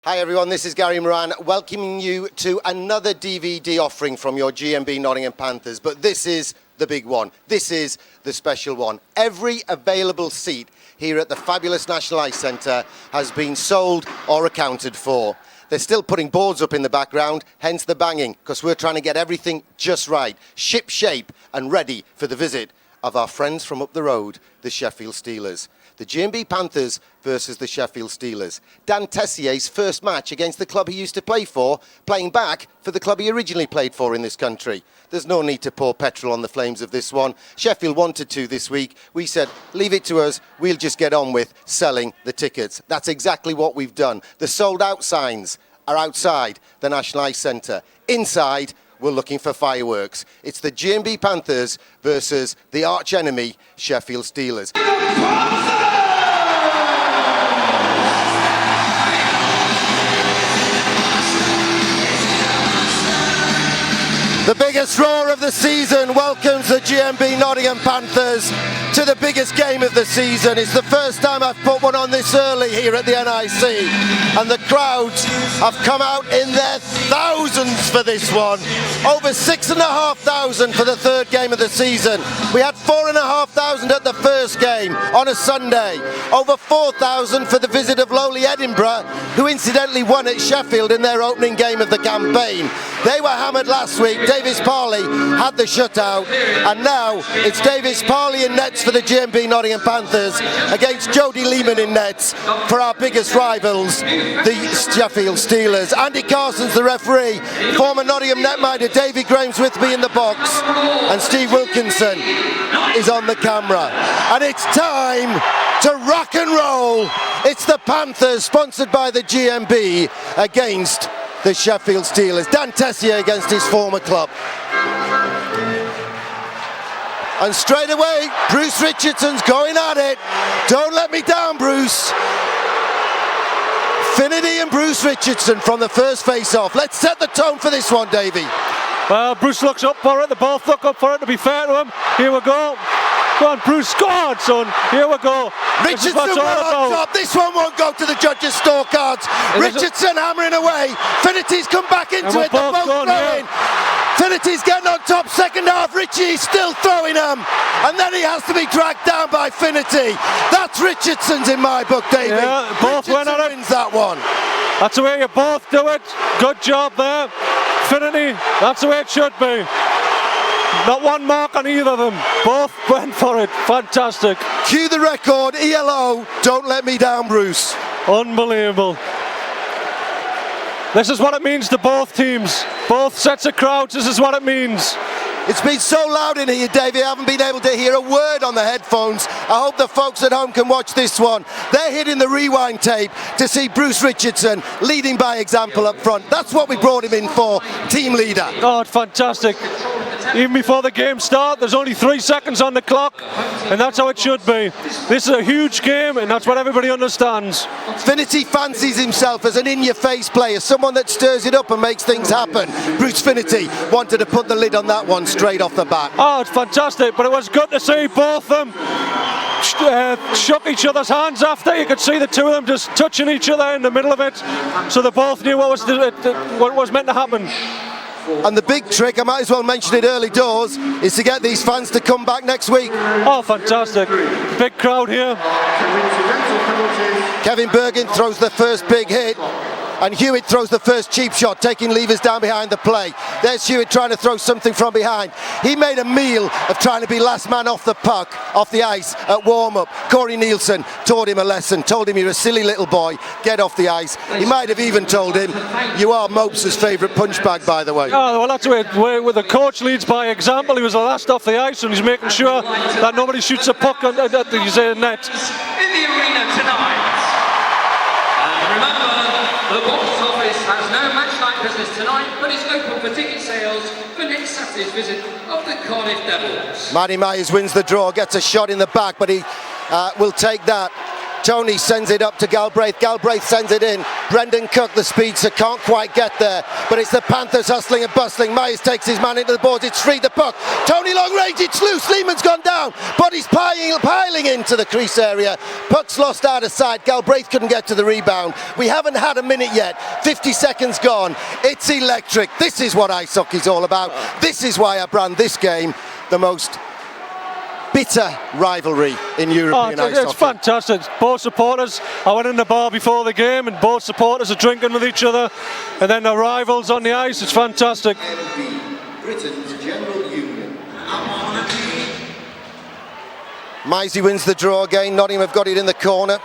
Hi everyone, this is Gary Moran welcoming you to another DVD offering from your GMB Nottingham Panthers, but this is the big one. This is the special one. Every available seat here at the fabulous National Ice Centre has been sold or accounted for. They're still putting boards up in the background, hence the banging, because we're trying to get everything just right, ship shape and ready for the visit of our friends from up the road, the Sheffield Steelers. The GMB Panthers versus the Sheffield Steelers. Dan Tessier's first match against the club he used to play for, playing back for the club he originally played for in this country. There's no need to pour petrol on the flames of this one. Sheffield wanted to this week. We said, leave it to us. We'll just get on with selling the tickets. That's exactly what we've done. The sold out signs are outside the National Ice Centre. Inside, we're looking for fireworks. It's the GMB Panthers versus the arch enemy, Sheffield Steelers. The biggest roar of the season welcomes the GMB Nottingham Panthers to the biggest game of the season. It's the first time I've put one on this early here at the NIC, and the crowds have come out in their thousands for this one. Over 6,500 for the third game of the season. We had 4,500 at the first game on a Sunday. Over 4,000 for the visit of lowly Edinburgh, who incidentally won at Sheffield in their opening game of the campaign. They were hammered last week. Davis Parley had the shutout, and now it's Davis Parley in nets for the GMB Nottingham Panthers against Jody Lehman in nets for our biggest rivals, the Sheffield Steelers. Andy Carson's the referee. Former Nottingham netminder Davy Graham's with me in the box, and Steve Wilkinson is on the camera. And it's time to rock and roll. It's the Panthers, sponsored by the GMB, against the Sheffield Steelers. Dan Tessier against his former club. And straight away, Bruce Richardson's going at it. Don't let me down, Bruce. Finity and Bruce Richardson from the first face-off. Let's set the tone for this one, Davey. Well, Bruce looks up for it. They both look up for it, to be fair to him. Here we go. Go on, Bruce, scored, son. Here we go. Richardson on top. This one won't go to the judges' scorecards. Richardson hammering away. Finity's come back into it. They're both throwing. Finity's getting on top second half. Richie's still throwing them. And then he has to be dragged down by Finity. That's Richardson's in my book, David. Yeah, both went at it. Wins that one. That's the way you both do it. Good job there. Finity, that's the way it should be. Not one mark on either of them. Both went for it. Fantastic. Cue the record. ELO, don't let me down, Bruce. Unbelievable. This is what it means to both teams. Both sets of crowds, this is what it means. It's been so loud in here, Davey, I haven't been able to hear a word on the headphones. I hope the folks at home can watch this one. They're hitting the rewind tape to see Bruce Richardson leading by example up front. That's what we brought him in for, team leader. Oh, it's fantastic. Even before the game starts, there's only 3 seconds on the clock, and that's how it should be. This is a huge game, and that's what everybody understands. Finity fancies himself as an in-your-face player, someone that stirs it up and makes things happen. Bruce Finity wanted to put the lid on that one straight off the bat. Oh, it's fantastic, but it was good to see both of them shook each other's hands after. You could see the two of them just touching each other in the middle of it, so they both knew what was meant to happen. And the big trick, I might as well mention it early doors, is to get these fans to come back next week. Oh, fantastic. Big crowd here. Kevin Bergen throws the first big hit, and Hewitt throws the first cheap shot, taking levers down behind the play. There's Hewitt trying to throw something from behind. He made a meal of trying to be last man off the puck, off the ice at warm-up. Corey Nielsen taught him a lesson, told him, you're a silly little boy, get off the ice. He might have even told him, you are Mopes' favourite punch bag, by the way. Oh, well, that's where the coach leads by example. He was the last off the ice, and he's making sure that nobody shoots a puck at the net. In the arena tonight. And remember, the box office has no match-night business tonight, but is open for ticket sales for next Saturday's visit of the Cardiff Devils. Matty Myers wins the draw, gets a shot in the back, but he will take that. Tony sends it up to Galbraith. Galbraith sends it in. Brendan Cook, the speedster, can't quite get there. But it's the Panthers hustling and bustling. Myers takes his man into the boards. It's free, the puck. Tony long range, it's loose. Lehman's gone down. But he's piling into the crease area. Puck's lost out of sight. Galbraith couldn't get to the rebound. We haven't had a minute yet. 50 seconds gone. It's electric. This is what ice hockey's all about. This is why I brand this game the most bitter rivalry in European ice hockey. It's fantastic. Both supporters, I went in the bar before the game and both supporters are drinking with each other, and then the rivals on the ice. It's fantastic. Britain's General Union. Misey wins the draw again. Nottingham have got it in the corner.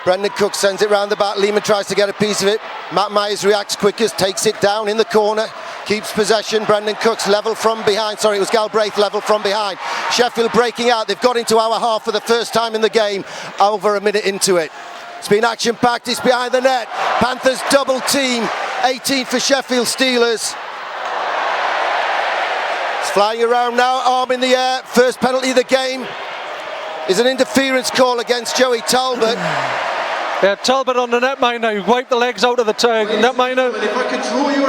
Brendan Cook sends it round the back. Lehman tries to get a piece of it. Matt Myers reacts quickest, takes it down in the corner, keeps possession. Brendan Cook's level from behind. Sorry, it was Galbraith level from behind. Sheffield breaking out. They've got into our half for the first time in the game, over a minute into it. It's been action-packed. It's behind the net. Panthers double team. 18 for Sheffield Steelers. It's flying around now, arm in the air. First penalty of the game is an interference call against Joey Talbot. Yeah, Talbot on the netminer. He wiped the legs out of the netminer.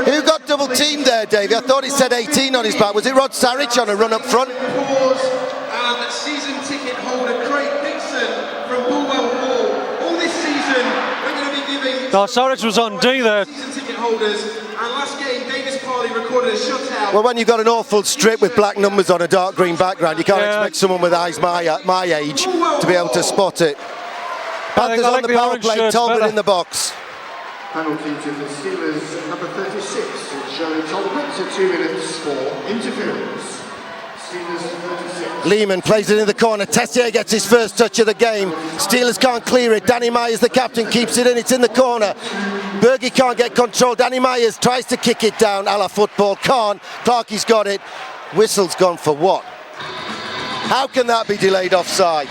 Who got double teamed there, Davey? I thought he said 18 on his back. Was it Rod Sarich on a run up front? And season ticket holder Craig Dixon from Bulwell Hall. All this season, we're going to be giving. No, Sarich was on D there. Season ticket holders. And last game, Davis Parley recorded a shutout. Well, when you've got an awful strip with black numbers on a dark green background, you can't expect someone with eyes my age to be able to spot it. Panthers on the power play, Talbot in the box. Penalty to the Steelers, number 36, Joey Talbot, to 2 minutes for interference. Steelers 36. Lehman plays it in the corner. Tessier gets his first touch of the game. Steelers can't clear it. Danny Myers, the captain, keeps it in. It's in the corner. Bergie can't get control. Danny Myers tries to kick it down a la football. Can't. Clarkie's got it. Whistle's gone for what? How can that be delayed offside?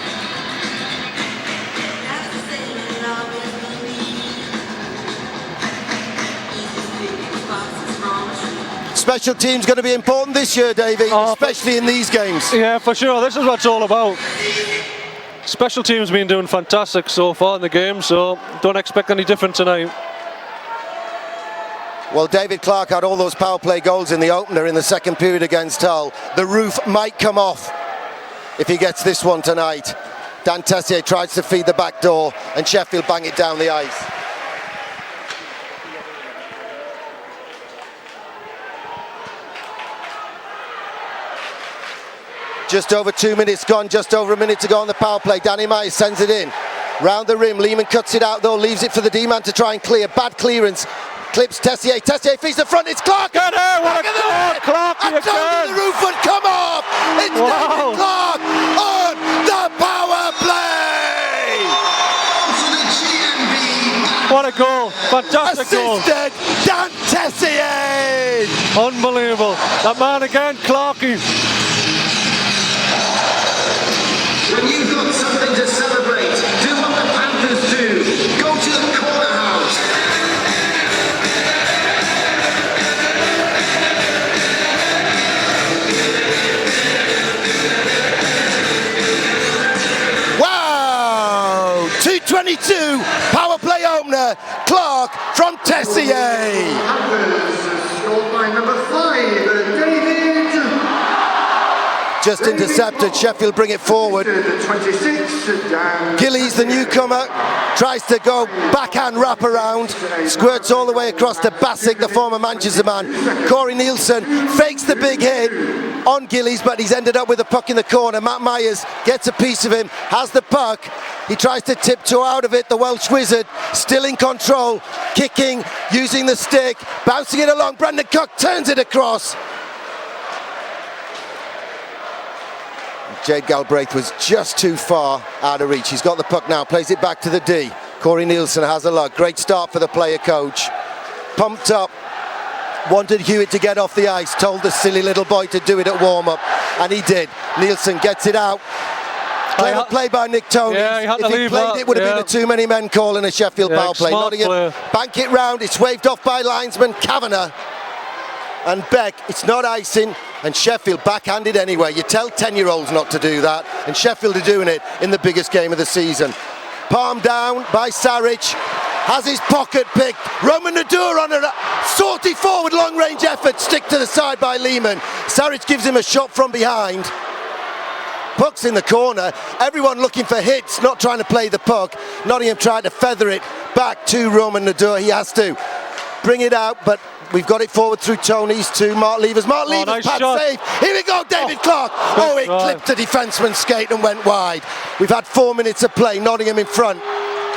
Special teams going to be important this year, Davey, especially in these games. Yeah, for sure. This is what it's all about. Special teams been doing fantastic so far in the game, so don't expect any different tonight. Well, David Clark had all those power play goals in the opener in the second period against Hull. The roof might come off if he gets this one tonight. Dan Tessier tries to feed the back door and Sheffield bang it down the ice. Just over 2 minutes gone, just over a minute to go on the power play. Danny Myers sends it in. Round the rim, Lehman cuts it out though, leaves it for the D-man to try and clear. Bad clearance, clips Tessier. Tessier feeds the front, it's Clark! Get her! What a goal! Clark, I told you the roof would come off! It's David Clark on the power play! What a goal! Fantastic goal! Assisted Dan Tessier! Unbelievable. That man again, Clarkie. When you've got something to celebrate, do what the Panthers do. Go to the corner house. Wow! 2:22, power play opener, Clark from Tessier. Panthers scored by number 5, David. Just intercepted, Sheffield bring it forward. 26, Gillies, the newcomer, tries to go backhand wrap around, squirts all the way across to Bassick, the former Manchester man. Corey Nielsen fakes the big hit on Gillies, but he's ended up with the puck in the corner. Matt Myers gets a piece of him, has the puck. He tries to tiptoe out of it, the Welsh wizard, still in control, kicking, using the stick, bouncing it along. Brendan Cook turns it across. Jade Galbraith was just too far out of reach. He's got the puck now, plays it back to the D. Corey Nielsen has a look. Great start for the player coach. Pumped up, wanted Hewitt to get off the ice, told the silly little boy to do it at warm-up, and he did. Nielsen gets it out. Clever play by Nick Tony. Yeah, he had to if he leave played that, it, would have been a too many men call in a Sheffield power play. Nottingham bank it round, it's waved off by linesman Kavanagh. And Beck, it's not icing, and Sheffield backhanded anyway. You tell 10-year-olds not to do that, and Sheffield are doing it in the biggest game of the season. Palm down by Saric. Has his pocket picked. Roman Nadur on a sortie forward long range effort. Stick to the side by Lehman. Saric gives him a shot from behind. Puck's in the corner. Everyone looking for hits, not trying to play the puck. Nottingham tried to feather it back to Roman Nadur. He has to bring it out, but we've got it forward through Tony's to Mark Levers. Mark Levers, nice pad shot. save. Here we go, David Clark. Oh, it clipped a defenseman's skate and went wide. We've had 4 minutes of play. Nottingham in front.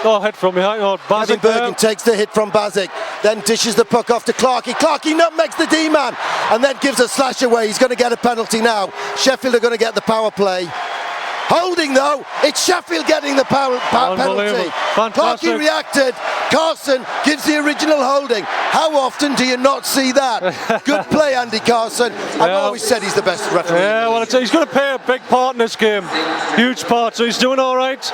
Oh, hit from behind. Oh, Kevin Bazic Bergen takes the hit from Bazic, then dishes the puck off to Clarkey. Clarkey nutmegs the D-man and then gives a slash away. He's going to get a penalty now. Sheffield are going to get the power play. Holding though, it's Sheffield getting the penalty. Clarkey reacted. Carson gives the original holding. How often do you not see that? Good play, Andy Carson. I've always said he's the best referee. Yeah, well, he's going to play a big part in this game. Huge part, so he's doing all right.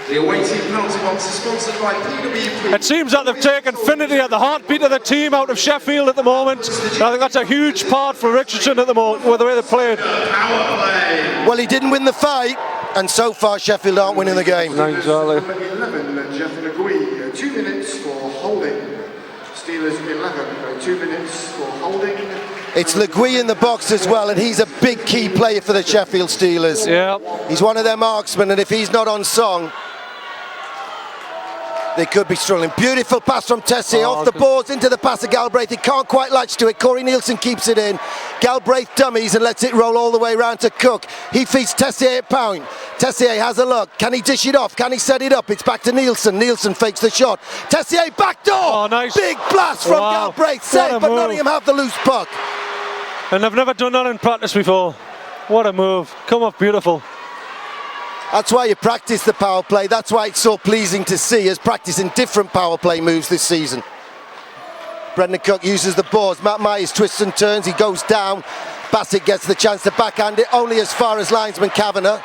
The away team penalty box is sponsored by PWP. It seems that they've taken Finity at the heartbeat of the team out of Sheffield at the moment. And I think that's a huge part for Richardson at the moment, with the way they played. Power play. Well, he didn't win the fight, and so far Sheffield aren't winning the game. Exactly. Number 11, Jeff Legui, 2 minutes for holding. Steelers 11, 2 minutes for holding. It's Legui in the box as well, and he's a big key player for the Sheffield Steelers. Yeah. He's one of their marksmen, and if he's not on song, they could be struggling. Beautiful pass from Tessier off the boards into the pass of Galbraith. He can't quite latch to it. Corey Nielsen keeps it in. Galbraith dummies and lets it roll all the way round to Cook. He feeds Tessier a pound. Tessier has a look. Can he dish it off? Can he set it up? It's back to Nielsen. Nielsen fakes the shot. Tessier back door. Oh, nice. Big blast from Galbraith. Save, but Nottingham have the loose puck. And they've never done that in practice before. What a move. Come off beautiful. That's why you practice the power play. That's why it's so pleasing to see us practicing different power play moves this season. Brendan Cook uses the boards. Matt Myers twists and turns. He goes down. Bassett gets the chance to backhand it only as far as linesman Kavanagh.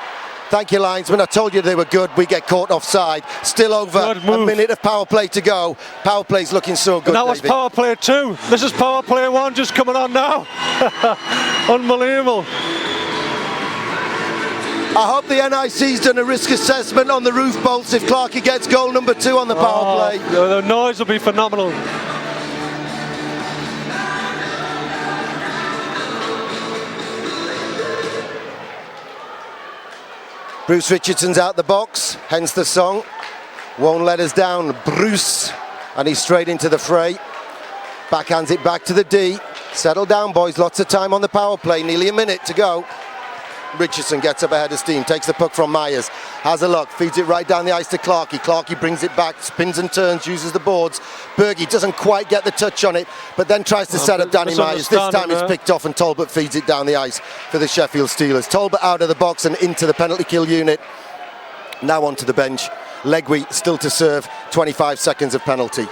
Thank you, linesman. I told you they were good. We get caught offside. Still over a minute of power play to go. Power play's looking so good, And that was David. power play 2. This is power play 1 just coming on now. Unbelievable. I hope the NIC's done a risk assessment on the roof bolts if Clarkey gets goal number 2 on the power play. The noise will be phenomenal. Bruce Richardson's out the box, hence the song. Won't let us down, Bruce. And he's straight into the fray. Backhands it back to the D. Settle down, boys. Lots of time on the power play. Nearly a minute to go. Richardson gets up ahead of steam, takes the puck from Myers, has a look, feeds it right down the ice to Clarkey. Clarkey brings it back, spins and turns, uses the boards. Bergie doesn't quite get the touch on it, but then tries to set up Danny Myers. This time it's picked off and Talbot feeds it down the ice for the Sheffield Steelers. Talbot out of the box and into the penalty kill unit. Now onto the bench. Legui still to serve, 25 seconds of penalty.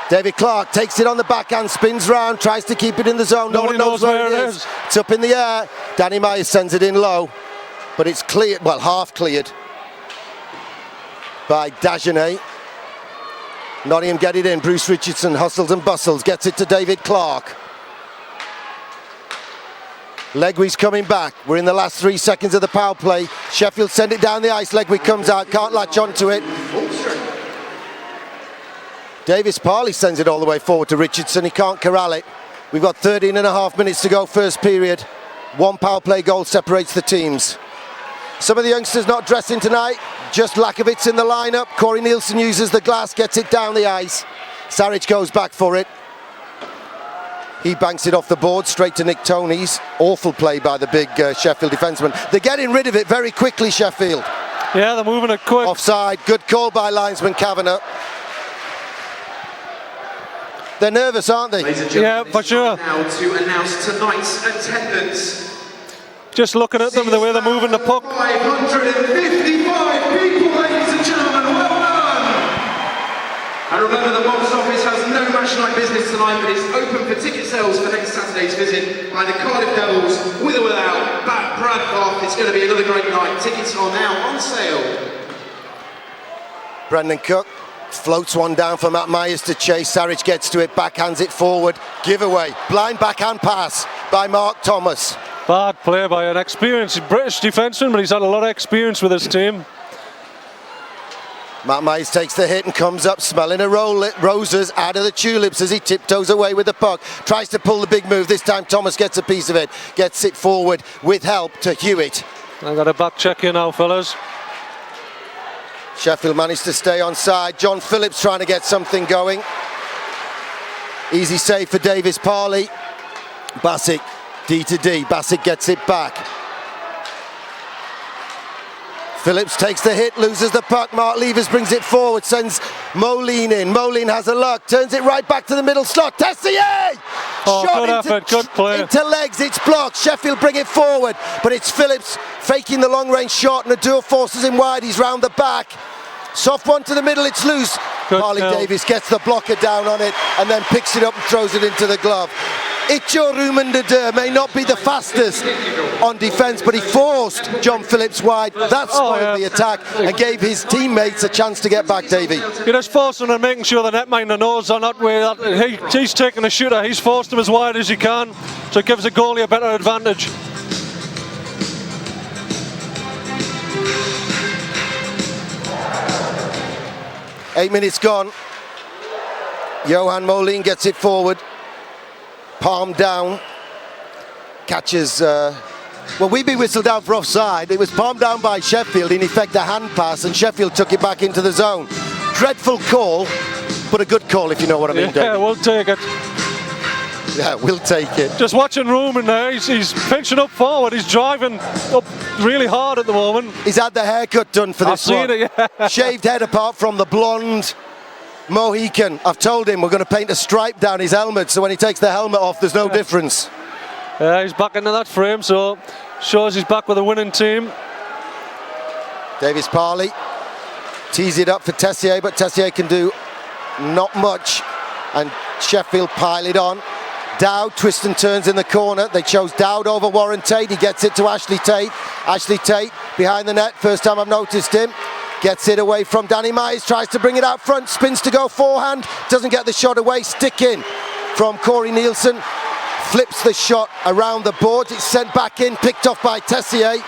David Clark takes it on the backhand, spins round, tries to keep it in the zone. No one knows where it is. It's up in the air. Danny Myers sends it in low, but it's cleared, well, half cleared by Dagenet. Nottingham get it in. Bruce Richardson hustles and bustles, gets it to David Clark. Legui's coming back. We're in the last 3 seconds of the power play. Sheffield send it down the ice. Legui comes out, can't latch onto it. Davis Parley sends it all the way forward to Richardson. He can't corral it. We've got 13 and a half minutes to go, first period. 1 power play goal separates the teams. Some of the youngsters not dressing tonight. Just Lakovitz in the lineup. Corey Nielsen uses the glass, gets it down the ice. Saric goes back for it. He banks it off the board straight to Nick Toney's. Awful play by the big Sheffield defenseman. They're getting rid of it very quickly, Sheffield. Yeah, they're moving it quick. Offside. Good call by linesman Kavanagh. They're nervous, aren't they? Yeah, for sure. Now to announce tonight's attendance. Just looking at them, the way they're moving the puck. 555 people, ladies and gentlemen, well done! And remember, the box office has no match night business tonight, but it's open for ticket sales for next Saturday's visit by the Cardiff Devils, with or without Brad Bath. It's going to be another great night. Tickets are now on sale. Brendan Cook floats one down for Matt Myers to chase. Saric gets to it, backhands it forward. Giveaway. Blind backhand pass by Mark Thomas. Bad play by an experienced British defenseman, but he's had a lot of experience with his team. Matt Myers takes the hit and comes up smelling a roses out of the tulips as he tiptoes away with the puck. Tries to pull the big move. This time Thomas gets a piece of it. Gets it forward with help to Hewitt. I got a back check here now, fellas. Sheffield managed to stay on side. John Phillips trying to get something going. Easy save for Davis Parley. Bassick, D to D. Bassick gets it back. Phillips takes the hit, loses the puck. Mark Levers brings it forward, sends Moline in. Moline has a luck, turns it right back to the middle slot. Tessier! Oh, Shot good effort, good play. into legs, it's blocked. Sheffield bring it forward, but it's Phillips faking the long range shot, and Nadur forces him wide. He's round the back. Soft one to the middle, it's loose. Harley Davis gets the blocker down on it and then picks it up and throws it into the glove. Itcho Rumendadur may not be the fastest on defence, but he forced John Phillips wide. That spoiled the attack and gave his teammates a chance to get back, Davey. You're just forcing and making sure the netminder knows on that way that he's taking a shooter. He's forced him as wide as he can, so it gives the goalie a better advantage. Eight minutes gone. Johan Moline gets it forward. Palm down. Catches, well, we'd be whistled out for offside. It was palmed down by Sheffield, in effect a hand pass, and Sheffield took it back into the zone. Dreadful call, but a good call if you know what I mean, Yeah, we'll take it. Yeah, we'll take it. Just watching Rumen there, he's pinching up forward, he's driving up really hard at the moment. He's had the haircut done for this one. I've seen it, yeah. Shaved head apart from the blonde Mohican. I've told him we're going to paint a stripe down his helmet, so when he takes the helmet off, there's no difference. Yeah, he's back into that frame, so shows he's back with a winning team. Davis Parley tees it up for Tessier, but Tessier can do not much, and Sheffield pile it on. Dowd twists and turns in the corner. They chose Dowd over Warren Tate. He gets it to Ashley Tate. Ashley Tate behind the net. First time I've noticed him. Gets it away from Danny Myers. Tries to bring it out front. Spins to go forehand. Doesn't get the shot away. Stick in from Corey Nielsen. Flips the shot around the boards. It's sent back in. Picked off by Tessier.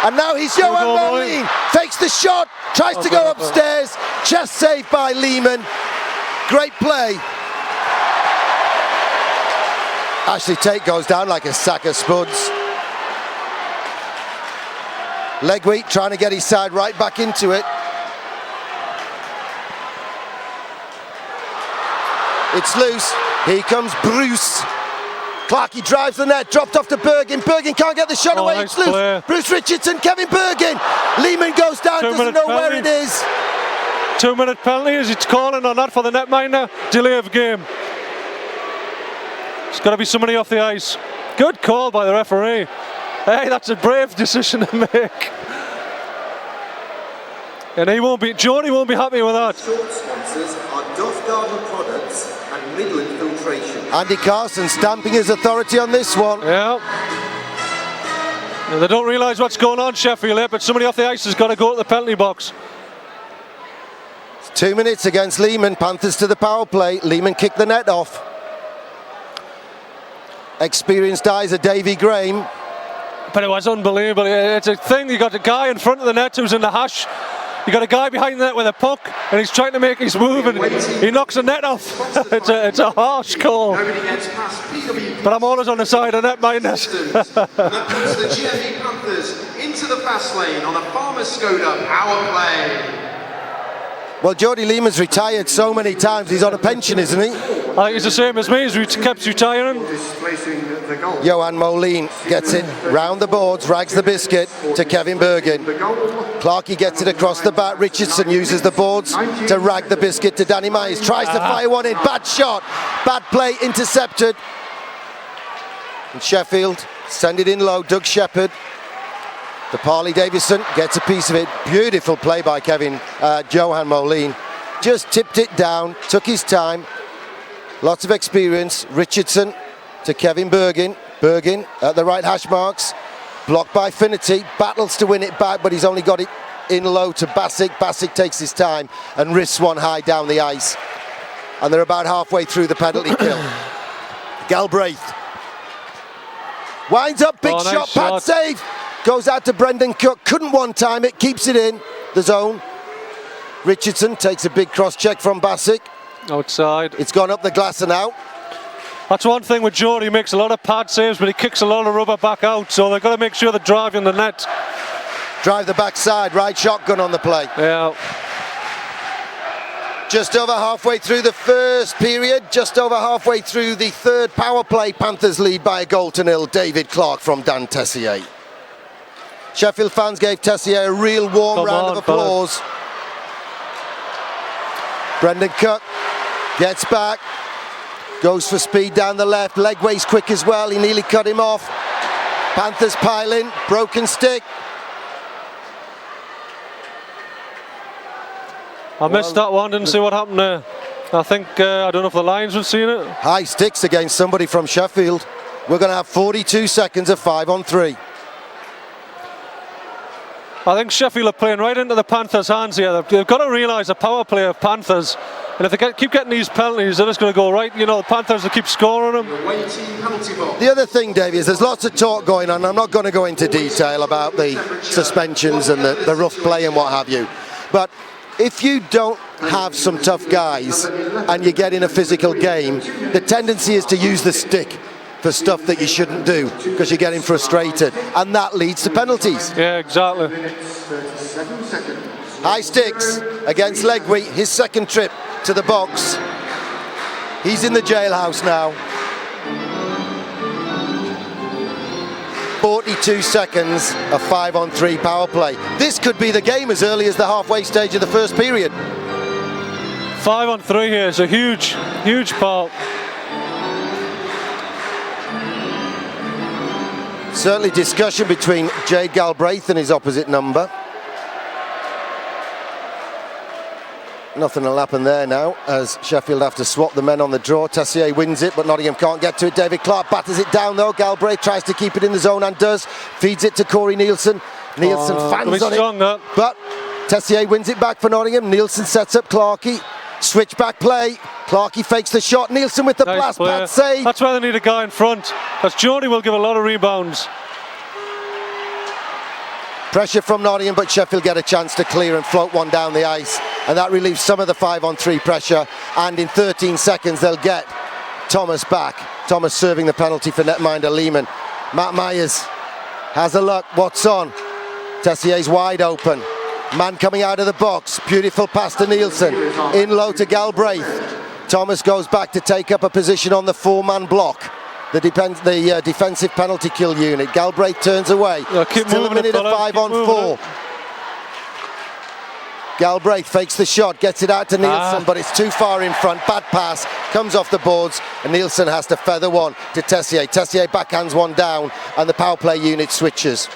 And now he's Johan Moline. Fakes the shot. Tries to go upstairs. Chest saved by Lehman. Great play. Ashley Tate goes down like a sack of spuds. Legweek trying to get his side right back into it. It's loose. Here comes Bruce. Clarkey drives the net, dropped off to Bergin. Bergin can't get the shot away. Nice It's loose. play. Bruce Richardson, Kevin Bergin. Lehman goes down, doesn't know where it is. 2-minute penalty, as it's calling on that for the netminder. Delay of game. It's got to be somebody off the ice. Good call by the referee. Hey, that's a brave decision to make. And Jody won't be happy with that. Short sponsors are Doff Garden Products and Midland Filtration. Andy Carson stamping his authority on this one. Yeah. They don't realise what's going on, Sheffield, but somebody off the ice has got to go to the penalty box. 2 minutes against Lehman. Panthers to the power play. Lehman kicked the net off. Experienced eyes of Davy Graham. But it was unbelievable. It's a thing. You got a guy in front of the net who's in the hash. You got a guy behind the net with a puck, and he's trying to make his move, and he knocks the net off. It's a harsh call. But I'm always on the side of netminders. And that puts the GMB Panthers into the fast lane on a Farmer Skoda power play. Well, Jody Lehman's retired so many times. He's on a pension, isn't he? I think he's the same as me. He kept retiring. Displacing the goal. Johan Moline gets it round the boards, rags the biscuit to Kevin Bergin. The goal. Clarkey gets it across the bat. Richardson uses the boards to rag the biscuit to Danny Myers. Tries to fire one in. Bad shot. Bad play. Intercepted. And Sheffield send it in low. Doug Shepherd. The Parley Davison gets a piece of it. Beautiful play by Johan Moline. Just tipped it down. Took his time. Lots of experience. Richardson to Kevin Bergin. Bergin at the right hash marks. Blocked by Finnerty. Battles to win it back, but he's only got it in low to Bassick. Bassick takes his time and risks one high down the ice. And they're about halfway through the penalty kill. Galbraith Winds up, big Oh, nice shot, shot. pad save. Goes out to Brendan Cook, couldn't one time it, keeps it in the zone. Richardson takes a big cross check from Bassick. Outside. It's gone up the glass and out. That's one thing with Geordie, he makes a lot of pad saves, but he kicks a lot of rubber back out, so they've got to make sure they're driving the net. Drive the backside, right shotgun on the play. Yeah. Just over halfway through the first period, just over halfway through the third power play, Panthers lead by a goal to nil. David Clark from Dan Tessier. Sheffield fans gave Tessier a real warm round of applause. Brendan Cook gets back, goes for speed down the left, Legway's quick as well, he nearly cut him off. Panthers pile in, broken stick. I missed that one, didn't see what happened there. I think, I don't know if the Lions have seen it. High sticks against somebody from Sheffield. We're going to have 42 seconds of 5-on-3. I think Sheffield are playing right into the Panthers' hands here. They've got to realise the power play of Panthers. And if they keep getting these penalties, they're just going to go right. You know, the Panthers will keep scoring them. The other thing, Davey, is there's lots of talk going on. I'm not going to go into detail about the suspensions and the rough play and what have you. But if you don't have some tough guys and you get in a physical game, the tendency is to use the stick for stuff that you shouldn't do because you're getting frustrated, and that leads to penalties. Yeah, exactly. High sticks against Legway, his second trip to the box. He's in the jailhouse now. 42 seconds of 5-on-3 power play. This could be the game as early as the halfway stage of the first period. 5-on-3 here is a huge, huge part. Certainly discussion between Jade Galbraith and his opposite number. Nothing will happen there now as Sheffield have to swap the men on the draw. Tessier wins it, but Nottingham can't get to it. David Clark batters it down though. Galbraith tries to keep it in the zone and does. Feeds it to Corey Nielsen. Nielsen fans on it. But Tessier wins it back for Nottingham. Nielsen sets up Clarkey. Switch back play. Clarkey fakes the shot. Nielsen with the blast pad save. That's why they need a guy in front, because Geordie will give a lot of rebounds. Pressure from Nottingham, but Sheffield get a chance to clear and float one down the ice, and that relieves some of the 5-on-3 pressure, and in 13 seconds they'll get Thomas back. Thomas serving the penalty for netminder Lehman. Matt Myers has a look. What's on? Tessier's wide open. Man coming out of the box. Beautiful pass to Nielsen. In low to Galbraith. Thomas goes back to take up a position on the 4-man block. The defensive penalty kill unit. Galbraith turns away. Still a minute of 5-on-4. Galbraith fakes the shot, gets it out to Nielsen, but it's too far in front. Bad pass, comes off the boards, and Nielsen has to feather one to Tessier. Tessier backhands one down, and the power play unit switches.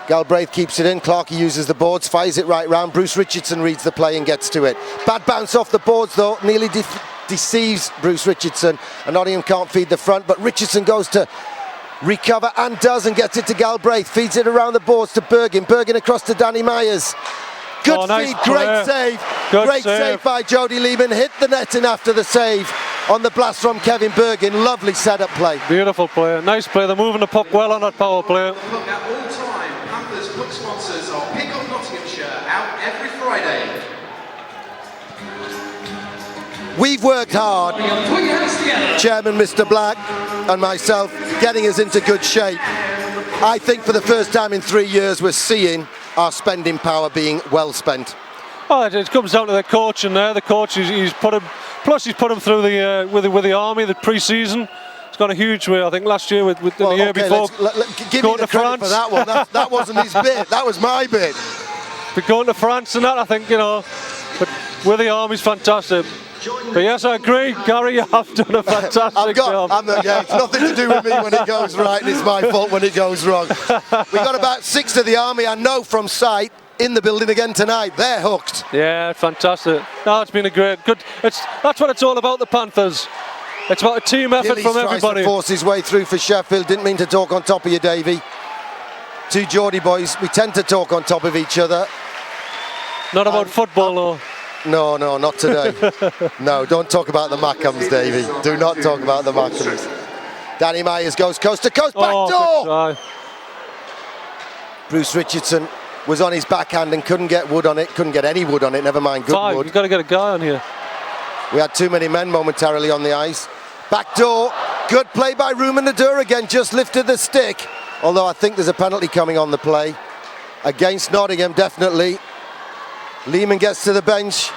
Galbraith keeps it in. Clarkey uses the boards, fires it right round. Bruce Richardson reads the play and gets to it. Bad bounce off the boards though, nearly deceives Bruce Richardson, and Nottingham can't feed the front, but Richardson goes to recover and does, and gets it to Galbraith. Feeds it around the boards to Bergin. Bergin across to Danny Myers. Good feed, great save. Great save by Jody Lehman. Hit the netting after the save on the blast from Kevin Bergin. Lovely setup play. Beautiful play, nice play. They're moving the puck well on that power play. Look at all time, Panthers book sponsors are Pick Up Nottinghamshire, out every Friday. We've worked hard, Chairman Mr. Black and myself, getting us into good shape. I think for the first time in 3 years we're seeing our spending power being well spent. Oh, it comes down to the coach in there. The coach, he's put him through the with the army, the pre-season. It's gone a huge way, I think, last year with the year before. Give me the credit for that one. That wasn't his bit. That was my bit. But going to France and that, I think, but with the army's fantastic. But yes, I agree, Gary, you have done a fantastic job. It's nothing to do with me when it goes right, and it's my fault when it goes wrong. We got about 6 of the army, I know from sight, in the building again tonight. They're hooked. Yeah, fantastic. No, it's been a good. That's what it's all about, the Panthers. It's about a team effort from everybody. Tries to force his way through for Sheffield. Didn't mean to talk on top of you, Davey. Two Geordie boys, we tend to talk on top of each other. Not about football, though. No, not today. No, don't talk about the Mackhams, Davey. Do not talk about the Mackhams. Danny Myers goes coast to coast, back Oh, door! good try. Bruce Richardson was on his backhand and couldn't get wood on it, couldn't get any wood on it, never mind good Five, wood. you've got to get a guy on here. We had too many men momentarily on the ice. Back door, good play by Ruben Nadur again, just lifted the stick. Although I think there's a penalty coming on the play. Against Nottingham, definitely. Lehman gets to the bench.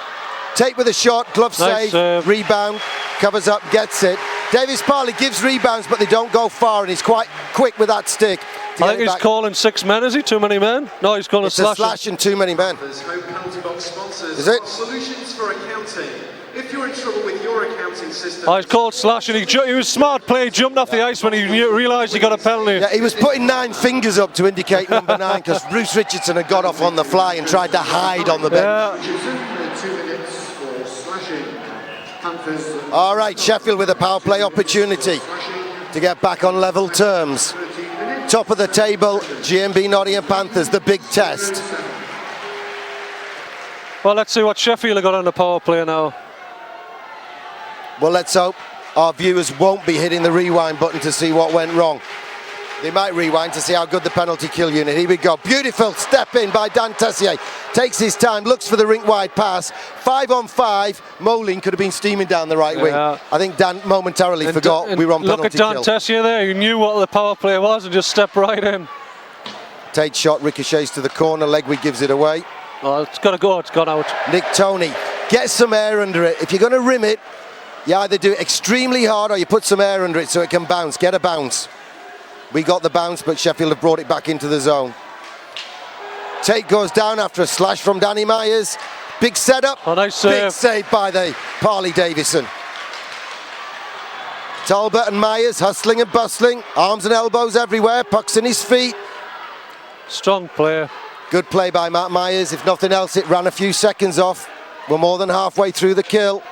Tate with a shot, glove Nice save, rebound, covers up, gets it. Davis Parley gives rebounds, but they don't go far, and he's quite quick with that stick. I think he's calling 6 men, is he? Too many men? No, he's calling It's a slash and too many men. There's home penalty box sponsors. Is it? Solutions for accounting. If you're in trouble with your accounting system. Oh, he's called slash, and he was smart play. He jumped off the ice when he realised he got a penalty. Yeah, he was putting 9 fingers up to indicate number 9 because Bruce Richardson had got off on the fly and tried to hide on the bench. Yeah. 2 minutes for slashing. Panthers. All right, Sheffield with a power play opportunity to get back on level terms. Top of the table, GMB Nottingham Panthers, the big test. Well, let's see what Sheffield have got on the power play now. Well, let's hope our viewers won't be hitting the rewind button to see what went wrong. They might rewind to see how good the penalty kill unit. Here we go. Beautiful step in by Dan Tessier. Takes his time, looks for the rink wide pass. 5 on 5. Moline could have been steaming down the right wing. I think Dan momentarily forgot we were on penalty kill. Look at Dan Tessier there. He knew what the power play was and just stepped right in. Tate's shot ricochets to the corner. Legway gives it away. Oh, it's got to go. It's gone out. Nick Toney, get some air under it. If you're going to rim it, you either do it extremely hard or you put some air under it so it can bounce. Get a bounce. We got the bounce, but Sheffield have brought it back into the zone. Tate goes down after a slash from Danny Myers. Big setup. Oh, nice save. Big save by the Parley Davison. Talbot and Myers hustling and bustling. Arms and elbows everywhere. Puck's in his feet. Strong player. Good play by Matt Myers. If nothing else, it ran a few seconds off. We're more than halfway through the kill.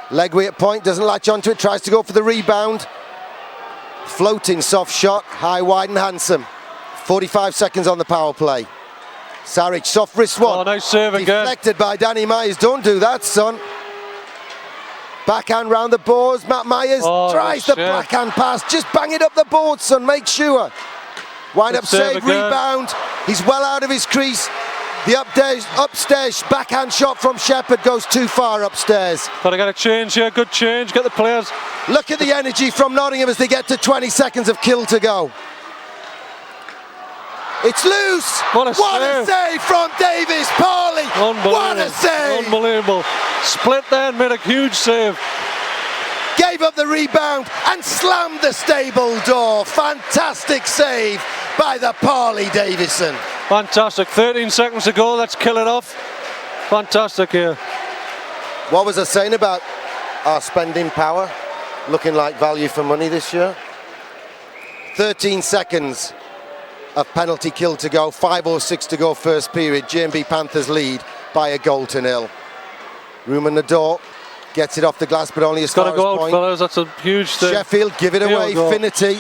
Legway at point, doesn't latch onto it, tries to go for the rebound. Floating soft shot, high, wide and handsome. 45 seconds on the power play. Saric, soft wrist one. Oh, nice save again. Deflected by Danny Myers. Don't do that, son. Backhand round the boards. Matt Myers tries the backhand pass. Just bang it up the board, son. Make sure. Wind up save, rebound. He's well out of his crease. The upstairs backhand shot from Shepherd goes too far upstairs. Got to get a change here, good change, get the players. Look at the energy from Nottingham as they get to 20 seconds of kill to go. It's loose. What a save from Davis Parley. What a save. Unbelievable. Split there and made a huge save. Gave up the rebound and slammed the stable door. Fantastic save by the Parley Davison. Fantastic. 13 seconds to go. Let's kill it off. Fantastic here. What was I saying about our spending power? Looking like value for money this year. 13 seconds of penalty kill to go. 5:06 to go first period. GMB Panthers lead by a goal to nil. Ruben Nadur gets it off the glass, but only as far as point. Got to go out, fellas. That's a huge thing. Sheffield give it away. Finity.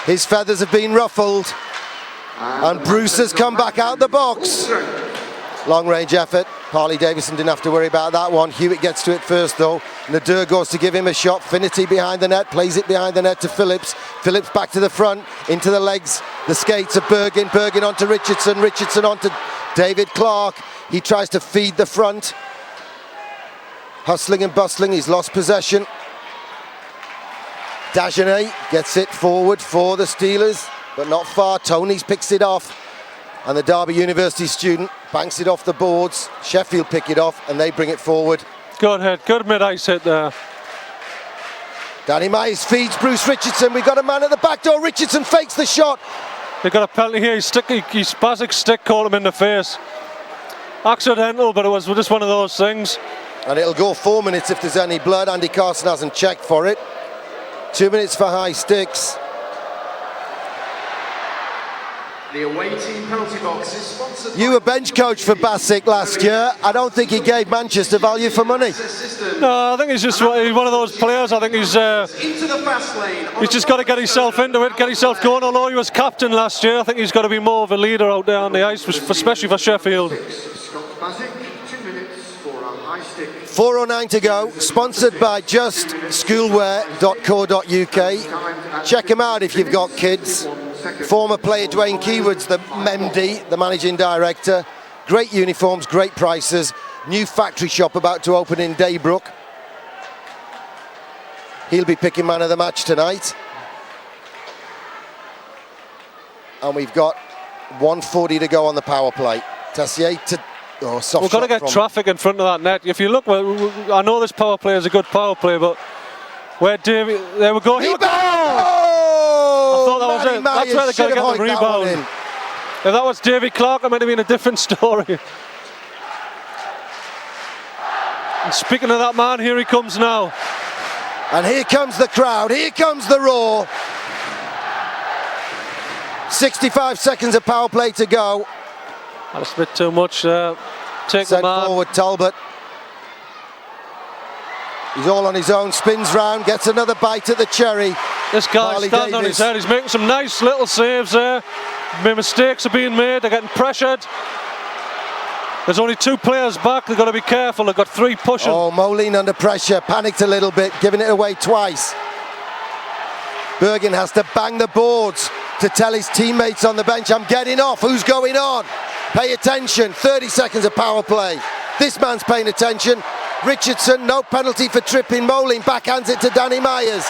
His feathers have been ruffled. And Bruce has come back out the box. Long range effort. Parley Davison didn't have to worry about that one. Hewitt gets to it first though. Nadur goes to give him a shot. Finity behind the net, plays it behind the net to Phillips. Phillips back to the front, into the legs. The skates of Bergin. Bergin onto Richardson. Richardson onto David Clark. He tries to feed the front. Hustling and bustling, he's lost possession. Dagenet gets it forward for the Steelers, but not far. Tonys picks it off, and the Derby University student banks it off the boards. Sheffield pick it off, and they bring it forward. Good hit, good mid-ice hit there. Danny Myers feeds Bruce Richardson. We've got a man at the back door. Richardson fakes the shot. They've got a penalty here. His Spasic stick caught him in the face. Accidental, but it was just one of those things. And it'll go 4 minutes if there's any blood. Andy Carson hasn't checked for it. 2 minutes for high sticks. The away team penalty box is sponsored. You were bench coach for Basic last year. I don't think he gave Manchester value for money. No, I think he's just one of those players. I think he's into the fast lane. He's just got to get himself into it, get himself going. Although he was captain last year, I think he's got to be more of a leader out there on the ice, especially for Sheffield. Scott Basic, 2 minutes for a high stick. 4:09 to go. Sponsored by justschoolwear.co.uk. Check him out if you've got kids. Former player Dwayne Keywood's the MD, the managing director. Great uniforms, great prices. New factory shop about to open in Daybrook. He'll be picking man of the match tonight. And we've got 1:40 to go on the power play. Tessier to soft. We've got to get traffic in front of that net. If you look, I know this power play is a good power play, but where Davey, there we go. Here we go! I thought that was it. That's where they're going to get the rebound. If that was Davy Clark, it might have been a different story. And speaking of that man, here he comes now. And here comes the crowd. Here comes the roar. 65 seconds of power play to go. That's a bit too much. Take Sent the man forward Talbot. He's all on his own, spins round, gets another bite at the cherry. This guy stands on his head. He's making some nice little saves there. Mistakes are being made. They're getting pressured. There's only 2 players back. They've got to be careful. They've got 3 pushing. Oh, Moline under pressure, panicked a little bit, giving it away twice. Bergen has to bang the boards to tell his teammates on the bench, I'm getting off. Who's going on? Pay attention. 30 seconds of power play. This man's paying attention. Richardson, no penalty for tripping. Moline backhands it to Danny Myers.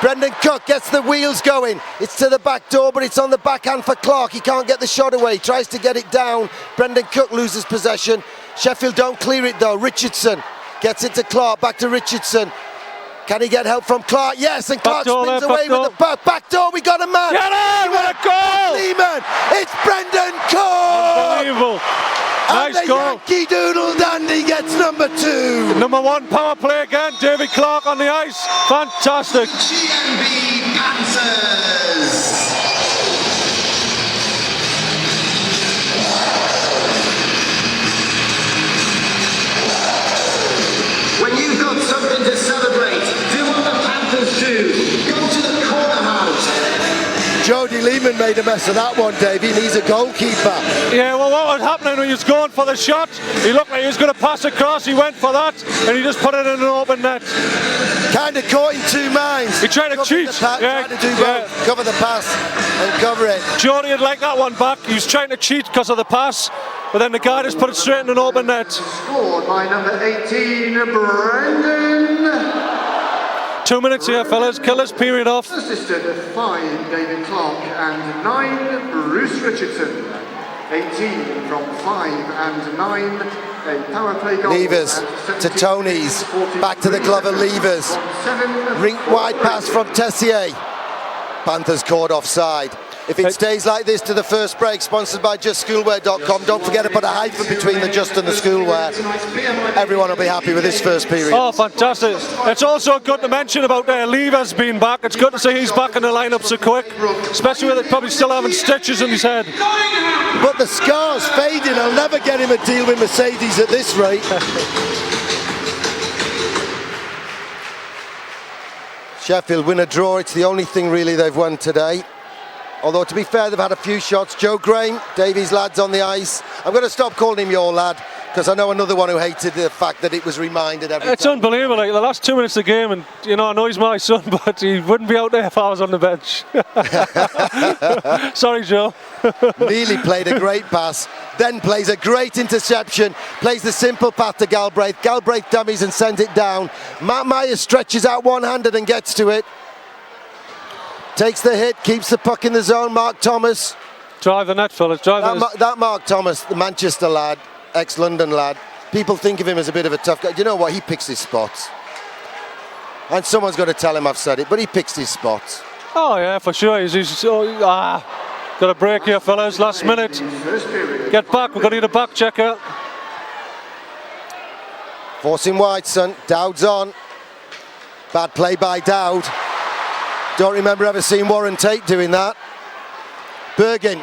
Brendan Cook gets the wheels going. It's to the back door, but it's on the backhand for Clark. He can't get the shot away. Tries to get it down. Brendan Cook loses possession. Sheffield don't clear it though. Richardson gets it to Clark. Back to Richardson. Can he get help from Clark? Yes, and Clark spins away with the back door. We got a man. Get in! What a goal! Lehman. It's Brendan Cook. Unbelievable. And Nice the goal. Yankee Doodle Dandy gets number 2. Number 1 power play again. David Clark on the ice. Fantastic. GMB Panthers. When you've got something to celebrate, do what the Panthers do. Go to the corner house. Jody Lehman made a mess of that one, Davey, and he's a goalkeeper. Yeah, well, what was happening when he was going for the shot? He looked like he was going to pass across. He went for that, and he just put it in an open net. Kind of caught in 2 minds. He tried to cheat. Tried to do both. Cover the pass and cover it. Jody had liked that one back. He was trying to cheat because of the pass, but then the guy just put it straight in an open net. Scored by number 18, Brendan. 2 minutes here, fellas. Killers period off. Assisted 5, David Clark, and 9, Bruce Richardson. 18 from 5 and 9. A power play goal. Levers to Tony's. Back to the glove of Levers. Rink wide pass from Tessier. Panthers caught offside. If it stays like this to the first break, sponsored by justschoolwear.com, don't forget to put a hyphen between the just and the schoolwear. Everyone will be happy with this first period. Oh, fantastic. It's also good to mention about Levers being back. It's good to see he's back in the lineup so quick, especially with it probably still having stitches in his head. But the scar's fading. I'll never get him a deal with Mercedes at this rate. Sheffield win a draw. It's the only thing really they've won today. Although, to be fair, they've had a few shots. Joe Graham, Davies' lad's on the ice. I'm going to stop calling him your lad, because I know another one who hated the fact that it was reminded every time. It's unbelievable. Like the last 2 minutes of the game, and I know he's my son, but he wouldn't be out there if I was on the bench. Sorry, Joe. Neely played a great pass, then plays a great interception, plays the simple path to Galbraith. Galbraith dummies and sends it down. Matt Myers stretches out one-handed and gets to it. Takes the hit, keeps the puck in the zone. Mark Thomas. Drive the net, fellas. That Mark Thomas, the Manchester lad, ex-London lad, people think of him as a bit of a tough guy. Do you know what? He picks his spots. And someone's got to tell him I've said it, but he picks his spots. Oh, yeah, for sure. Got a break here, fellas. Last minute. Get back. We've got to need a back checker. Forcing wide, son. Dowd's on. Bad play by Dowd. Don't remember ever seeing Warren Tate doing that. Bergen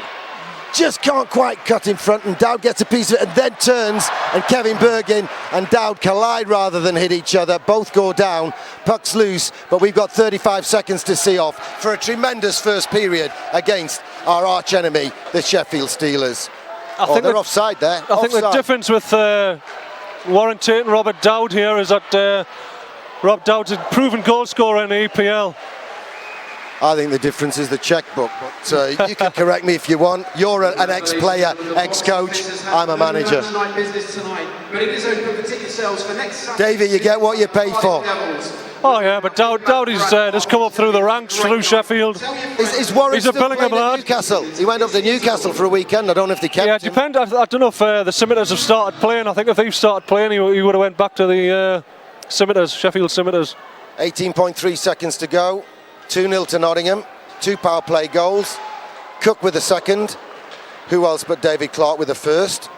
just can't quite cut in front, and Dowd gets a piece of it and then turns, and Kevin Bergen and Dowd collide rather than hit each other. Both go down. Puck's loose, but we've got 35 seconds to see off for a tremendous first period against our arch enemy, the Sheffield Steelers. They're offside there. I think the difference with Warren Tate and Robert Dowd here is that Rob Dowd's a proven goal scorer in the EPL. I think the difference is the checkbook, but you can correct me if you want. You're an ex-player, ex-coach. I'm a manager. Davey, you get what you pay for. Oh yeah, but Dowdy's just come up through the ranks through Sheffield. Is Warren He's a still Billingham playing at lad. Newcastle? He went up to Newcastle for a weekend. I don't know if they kept Yeah, him. depend. I don't know if the Scimitars have started playing. I think if they've started playing, he would have went back to the Scimitars, Sheffield Scimitars. 18.3 seconds to go. 2-0 to Nottingham. 2 power play goals. Cook with the second. Who else but David Clark with the first?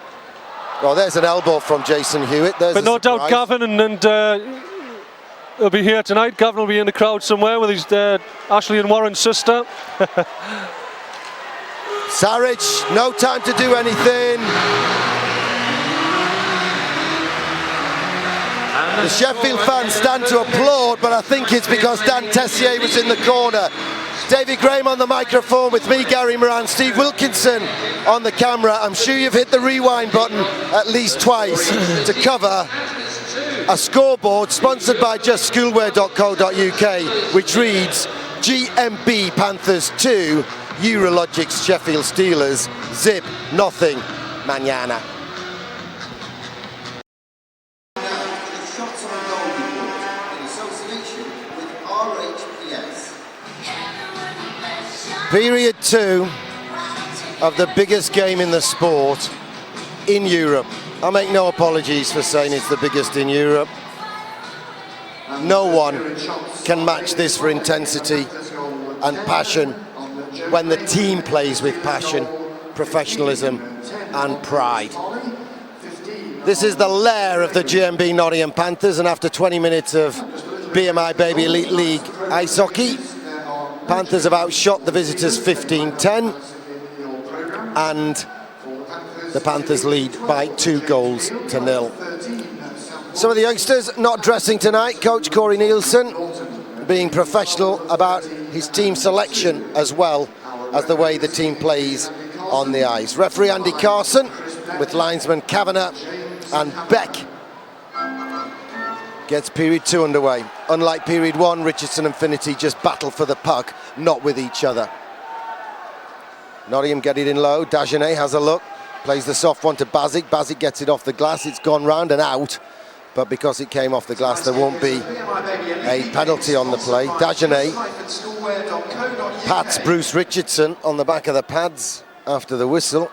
Well, there's an elbow from Jason Hewitt. There's But no doubt surprise. Gavin and he'll be here tonight. Gavin will be in the crowd somewhere with his Ashley and Warren's sister. Sarich, no time to do anything. The Sheffield fans stand to applaud, but I think it's because Dan Tessier was in the corner. David Graham on the microphone with me, Gary Moran, Steve Wilkinson on the camera. I'm sure you've hit the rewind button at least twice to cover a scoreboard sponsored by justschoolwear.co.uk, which reads GMB Panthers 2, Eurologics Sheffield Steelers, zip, nothing, mañana. Shots on goal report in association with RHPS. Period 2 of the biggest game in the sport in Europe. I make no apologies for saying it's the biggest in Europe. No one can match this for intensity and passion when the team plays with passion, professionalism and pride. This is the lair of the GMB Nottingham Panthers, and after 20 minutes of BMI Baby Elite League ice hockey, Panthers have outshot the visitors 15-10, and the Panthers lead by 2-0. Some of the youngsters not dressing tonight. Coach Corey Nielsen being professional about his team selection as well as the way the team plays on the ice. Referee Andy Carson with linesman Kavanagh and Beck gets period 2 underway. Unlike period 1, Richardson and Finity just battle for the puck, not with each other. Nottingham get it in low. Dagenet has a look. Plays the soft one to Bazic. Bazic gets it off the glass. It's gone round and out. But because it came off the glass, there won't be a penalty on the play. Dagenet pats Bruce Richardson on the back of the pads after the whistle.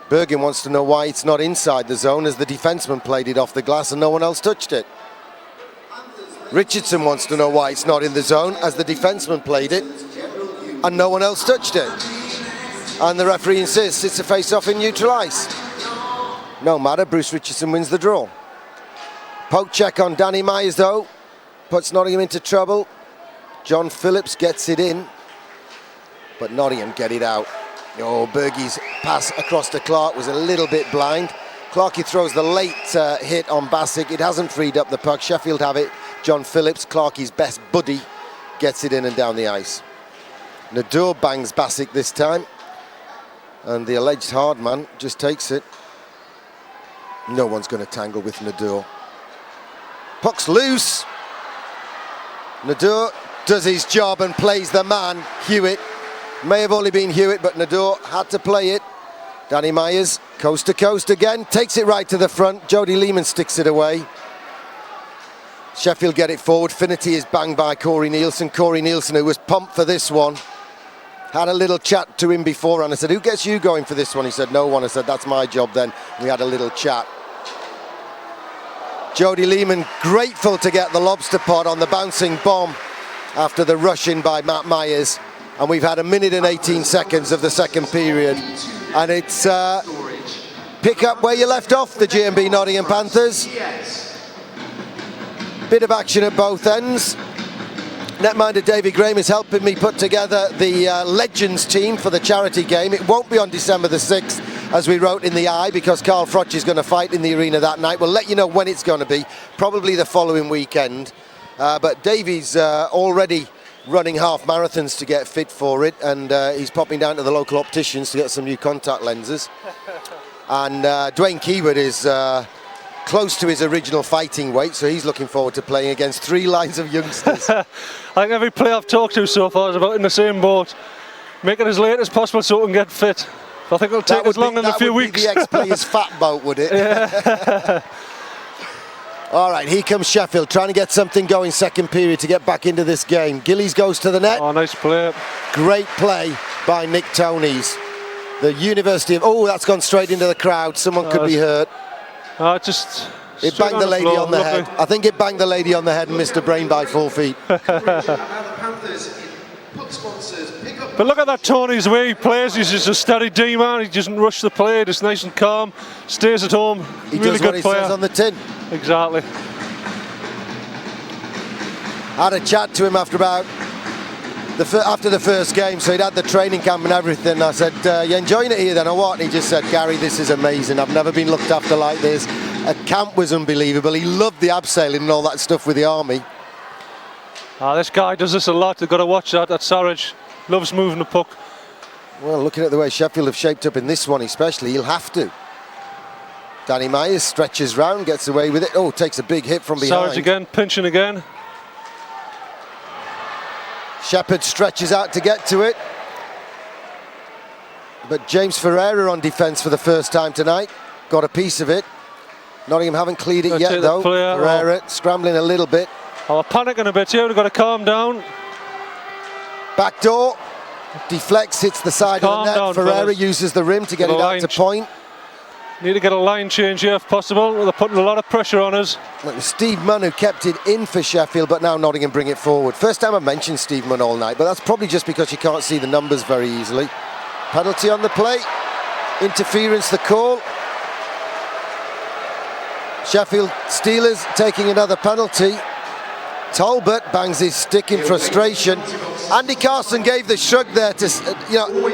Bergen wants to know why it's not inside the zone, as the defenseman played it off the glass and no one else touched it. Richardson wants to know why it's not in the zone, as the defenseman played it and no one else touched it. And the referee insists it's a face-off in neutral ice. No matter, Bruce Richardson wins the draw. Poke check on Danny Myers though, puts Nottingham into trouble. John Phillips gets it in, but Nottingham get it out. Oh, Bergie's pass across to Clark was a little bit blind. Clarkey throws the late hit on Bassick. It hasn't freed up the puck. Sheffield have it. John Phillips, Clarkey's best buddy, gets it in and down the ice. Nadur bangs Bassick this time, and the alleged hard man just takes it. No one's going to tangle with Nadur. Puck's loose. Nadur does his job and plays the man, Hewitt. May have only been Hewitt, but Nadur had to play it. Danny Myers, coast to coast again, takes it right to the front. Jody Lehman sticks it away. Sheffield get it forward. Finity is banged by Corey Nielsen. Corey Nielsen, who was pumped for this one, had a little chat to him before, and I said, who gets you going for this one? He said, no one. I said, that's my job then. We had a little chat. Jody Lehman grateful to get the lobster pot on the bouncing bomb after the rush in by Matt Myers. And we've had 1 minute and 18 seconds of the second period. And it's pick up where you left off, the GMB Nottingham Panthers. Bit of action at both ends. Netminder David Graham is helping me put together the Legends team for the charity game. It won't be on December the 6th, as we wrote in the Eye, because Carl Froch is going to fight in the arena that night. We'll let you know when it's going to be, probably the following weekend. But Davey's already running half marathons to get fit for it, and he's popping down to the local opticians to get some new contact lenses. And Dwayne Keyword is close to his original fighting weight, so he's looking forward to playing against 3 lines of youngsters. I think every player I've talked to so far is about in the same boat. Make it as late as possible so we can get fit. I think it'll take as long in a few weeks. That would be the ex-player's fat boat, would it? Yeah. All right, here comes Sheffield, trying to get something going second period to get back into this game. Gillies goes to the net. Oh, nice play. Great play by Nick Tonys. The University of... Oh, that's gone straight into the crowd. Someone could be hurt. It banged the lady on the head. I think it banged the lady on the head and missed her brain by 4 feet. But look at that Tonys way he plays. He's just a steady D-man. He doesn't rush the play. Just nice and calm. Stays at home. He really does good what he player. says on the tin. Exactly. Had a chat to him after the first game, so he'd had the training camp and everything. I said, you enjoying it here then or what? And he just said, Gary, this is amazing. I've never been looked after like this. At camp was unbelievable. He loved the abseiling and all that stuff with the army. This guy does this a lot. They've got to watch that. That Sarich loves moving the puck. Well, looking at the way Sheffield have shaped up in this one especially, he'll have to. Danny Myers stretches round, gets away with it. Oh, takes a big hit from behind. Sarich again, pinching again. Shepherd stretches out to get to it. But James Ferreira on defence for the first time tonight. Got a piece of it. Nottingham haven't cleared it yet though. Ferreira scrambling a little bit. Oh, we're panicking a bit here. We've got to calm down. Back door. Deflects, hits the side of the net. Ferreira uses the rim to get it out to point. Need to get a line change here if possible. They're putting a lot of pressure on us. It was Steve Munn who kept it in for Sheffield, but now Nottingham bring it forward. First time I've mentioned Steve Munn all night, but that's probably just because you can't see the numbers very easily. Penalty on the play. Interference the call. Sheffield Steelers taking another penalty. Talbot bangs his stick in frustration. Andy Carson gave the shrug there to,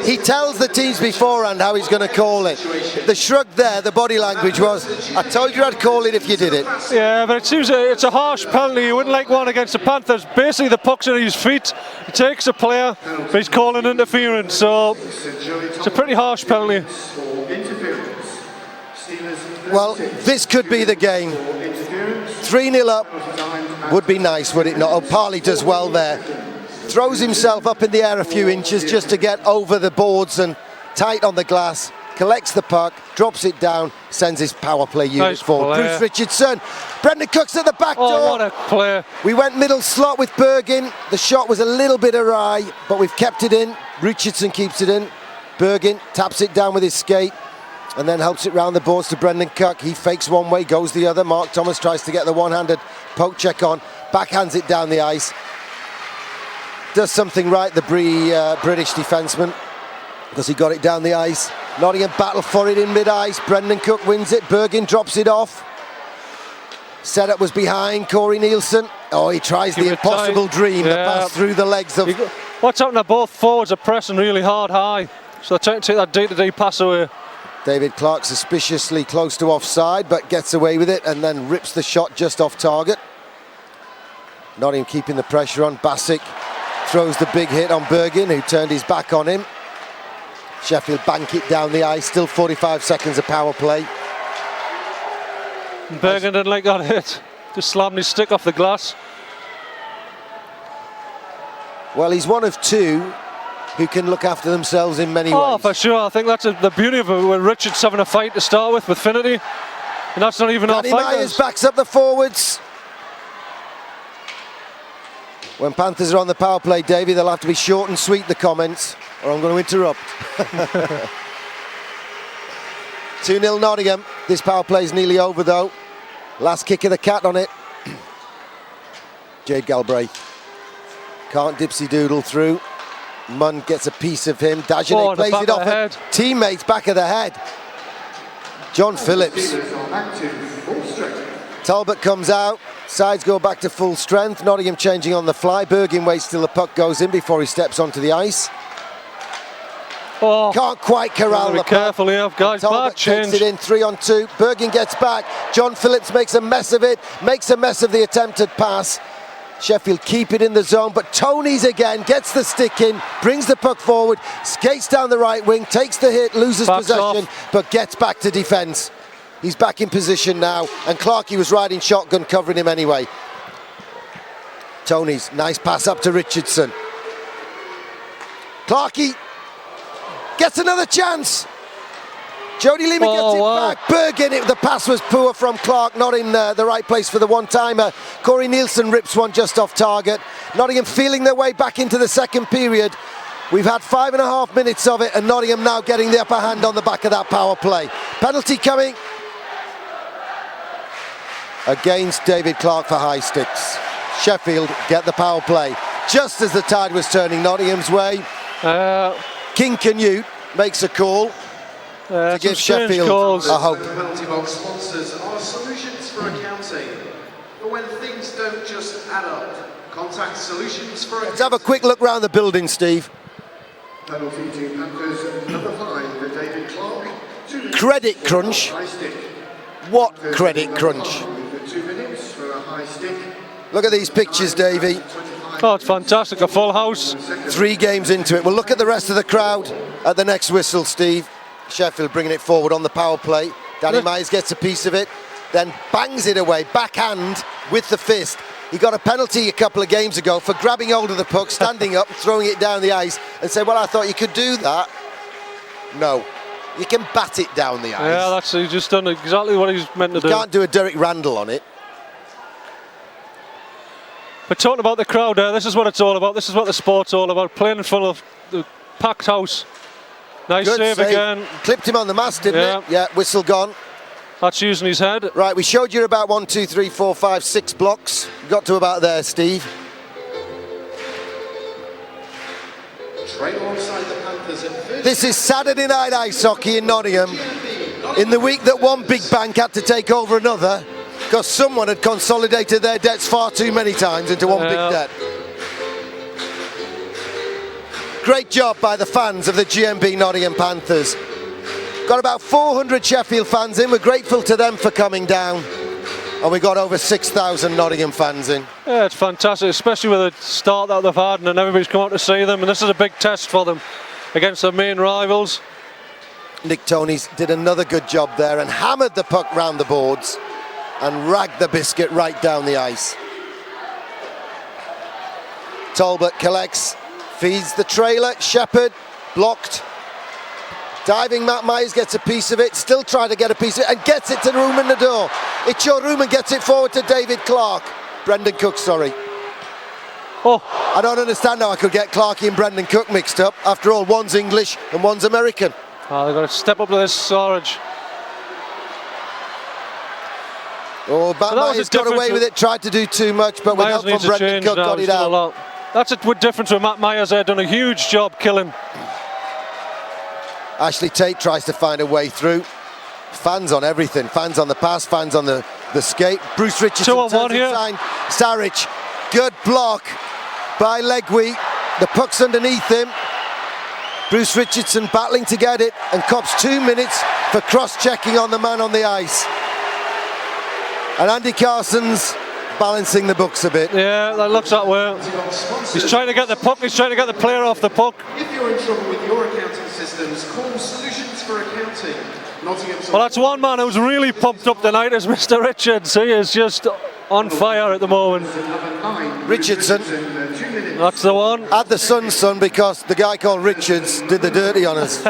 he tells the teams beforehand how he's going to call it. The shrug there, the body language was, I told you I'd call it if you did it. Yeah, but it seems it's a harsh penalty. You wouldn't like one against the Panthers. Basically, the puck's in his feet. He takes a player, but he's calling interference. So it's a pretty harsh penalty. Well, this could be the game. 3-0 up would be nice, would it not? Oh, Parley does well there. Throws himself up in the air a few inches just to get over the boards and tight on the glass. Collects the puck, drops it down, sends his power play unit forward. Bruce Richardson. Brendan Cook's at the back door. What a player. We went middle slot with Bergin. The shot was a little bit awry, but we've kept it in. Richardson keeps it in. Bergin taps it down with his skate and then helps it round the boards to Brendan Cook. He fakes one way, goes the other. Mark Thomas tries to get the one-handed poke check on, backhands it down the ice. Does something right, the British defenseman, because he got it down the ice. Nottingham battle for it in mid-ice. Brendan Cook wins it. Bergin drops it off. Setup was behind Corey Nielsen. Oh, he tries the impossible dream, the pass through the legs of... What's happening? Both forwards are pressing really hard high, so they're trying to take that D-to-D pass away. David Clark suspiciously close to offside, but gets away with it and then rips the shot just off target. Nottingham keeping the pressure on. Bassick throws the big hit on Bergin, who turned his back on him. Sheffield bank it down the ice, still 45 seconds of power play. Bergin didn't like that hit, just slammed his stick off the glass. Well, he's one of two who can look after themselves in many ways. Oh, for sure. I think that's the beauty of it, when Richards having a fight to start with Finity. And that's not even our Danny Myers backs up the forwards. When Panthers are on the power play, Davey, they'll have to be short and sweet, the comments, or I'm going to interrupt. 2-0 Nottingham. This power play is nearly over, though. Last kick of the cat on it. Jade Galbraith. Can't dipsy-doodle through. Munn gets a piece of him. Dagenet plays it off at teammates, back of the head. John Phillips. Talbot comes out. Sides go back to full strength. Nottingham changing on the fly. Bergin waits till the puck goes in before he steps onto the ice. Oh, can't quite corral the puck. Careful here, guys. Talbot bad change. takes it in 3-on-2. Bergin gets back. John Phillips makes a mess of it. Makes a mess of the attempted pass. Sheffield keep it in the zone, but Tonys again gets the stick in, brings the puck forward, skates down the right wing, takes the hit, loses possession, but gets back to defence. He's back in position now, and Clarkey was riding shotgun, covering him anyway. Tony's nice pass up to Richardson. Clarkey gets another chance. Jody Lima gets it back. Berg in it. The pass was poor from Clark, not in the right place for the one-timer. Corey Nielsen rips one just off target. Nottingham feeling their way back into the second period. We've had 5.5 minutes of it, and Nottingham now getting the upper hand on the back of that power play. Penalty coming against David Clark for high sticks. Sheffield get the power play just as the tide was turning Nottingham's way. King Canute makes a call to give Sheffield a hope. Penalty box sponsors are solutions for accounting. But when things don't just add up, contact Solutions for Accounting. Let's have a quick look around the building, Steve. Penalty to Panthers, number 5, David Clark. Credit crunch. What credit crunch? 2 minutes for a high stick. Look at these pictures, Davey. Oh, it's fantastic, a full house. 3 games into it. We'll look at the rest of the crowd at the next whistle, Steve. Sheffield bringing it forward on the power play. Danny Myers gets a piece of it, then bangs it away, backhand with the fist. He got a penalty a couple of games ago for grabbing hold of the puck, standing up, throwing it down the ice, and said, well, I thought you could do that. No, you can bat it down the ice. Yeah, he's just done exactly what he's meant to do. Can't do a Derek Randall on it. But talking about the crowd there, this is what it's all about. This is what the sport's all about. Playing in front of the packed house. Nice save again. Clipped him on the mast, didn't it? Yeah, whistle gone. That's using his head. Right, we showed you about 1, 2, 3, 4, 5, 6 blocks. We got to about there, Steve. This is Saturday night ice hockey in Nottingham. In the week that one big bank had to take over another, because someone had consolidated their debts far too many times into one big debt. Great job by the fans of the GMB Nottingham Panthers. Got about 400 Sheffield fans in. We're grateful to them for coming down. And we got over 6,000 Nottingham fans in. Yeah, it's fantastic, especially with the start that they've had, and everybody's come out to see them. And this is a big test for them against their main rivals. Nick Tonys did another good job there and hammered the puck round the boards and ragged the biscuit right down the ice. Talbot collects, feeds the trailer. Shepherd blocked. Diving Matt Myers gets a piece of it, still trying to get a piece of it, and gets it to Ruben Nador. Icho Ruben gets it forward to David Clark. Brendan Cook, sorry. Oh, I don't understand how I could get Clarkey and Brendan Cook mixed up. After all, one's English and one's American. Oh, they've got to step up to this, Sarge. Oh, Matt Myers got away with it, tried to do too much, but with help from Brendan Cook, got it out. That's a difference with Matt Myers there, done a huge job killing. Ashley Tate tries to find a way through. Fans on everything. Fans on the pass, fans on the skate. Bruce Richardson turns inside. Sarich, good block by Legwee. The puck's underneath him. Bruce Richardson battling to get it and cops 2 minutes for cross-checking on the man on the ice. And Andy Carson's balancing the books a bit. Yeah, that looks that way. He's trying to get the puck, he's trying to get the player off the puck. If you're in trouble with your accounting systems, call Solutions for Accounting. Well, that's one man who's really pumped up tonight is Mr. Richards. He is just on fire at the moment. Richardson. That's the one. At the son, because the guy called Richards did the dirty on us.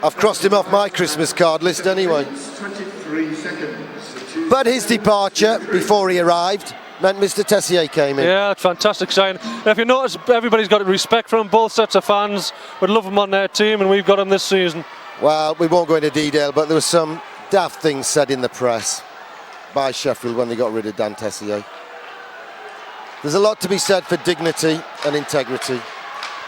I've crossed him off my Christmas card list anyway. 23 seconds. But his departure before he arrived meant Mr. Tessier came in. Yeah, fantastic sign. If you notice, everybody's got respect for him. Both sets of fans would love him on their team, and we've got him this season. Well, we won't go into detail, but there was some daft things said in the press by Sheffield when they got rid of Dan Tessier. There's a lot to be said for dignity and integrity.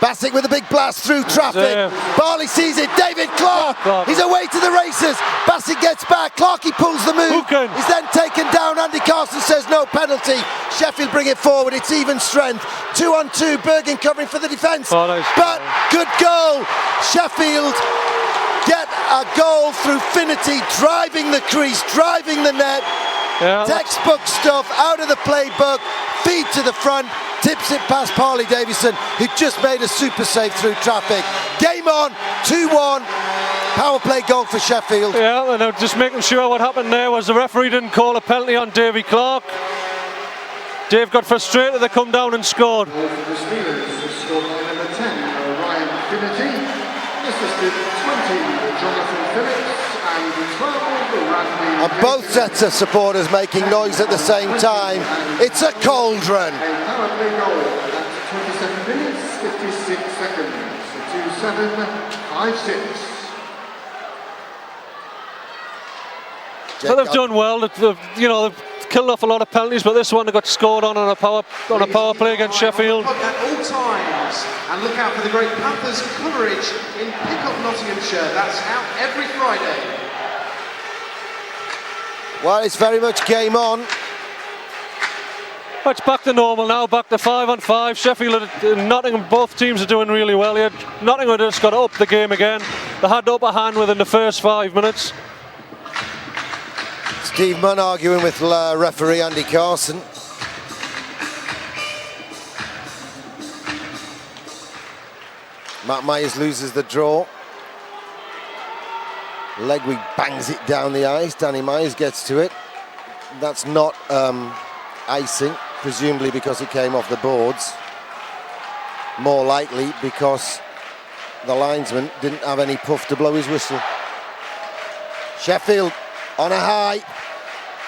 Bassick with a big blast through traffic. Barley sees it. David Clark. He's away to the races. Bassick gets back. Clarkey pulls the move. He's then taken down. Andy Carson says no penalty. Sheffield bring it forward. It's even strength. 2 on 2. Bergen covering for the defence. Oh, nice. But good goal. Sheffield get a goal through Finity, driving the crease, driving the net. Yeah, textbook stuff out of the playbook. Feed to the front. Tips it past Parley Davison, who just made a super save through traffic. Game on, 2-1. Power play goal for Sheffield. Yeah, and just making sure what happened there was the referee didn't call a penalty on Davy Clark. Dave got frustrated, they come down and scored. Goal for the Steelers, scored by number 10, Ryan Finnerty. Assisted 20, Jonathan Phillips, and 12, Randy. And both sets of supporters making noise at the same time. It's a cauldron. A power play goal at 27 minutes, 56 seconds. 2-7-5-6. But they've done well. They've killed off a lot of penalties, but this one they got scored on a power play against Sheffield. At all times, and look out for the great Panthers coverage in Pick-Up Nottinghamshire. That's out every Friday. Well, it's very much game on. It's back to normal now, back to 5-on-5. Sheffield and Nottingham, both teams are doing really well here. Nottingham just got to up the game again. They had the upper hand within the first 5 minutes. Steve Munn arguing with referee Andy Carson. Matt Myers loses the draw. Legwig bangs it down the ice. Danny Myers gets to it. That's not icing, presumably because it came off the boards. More likely because the linesman didn't have any puff to blow his whistle. Sheffield on a high.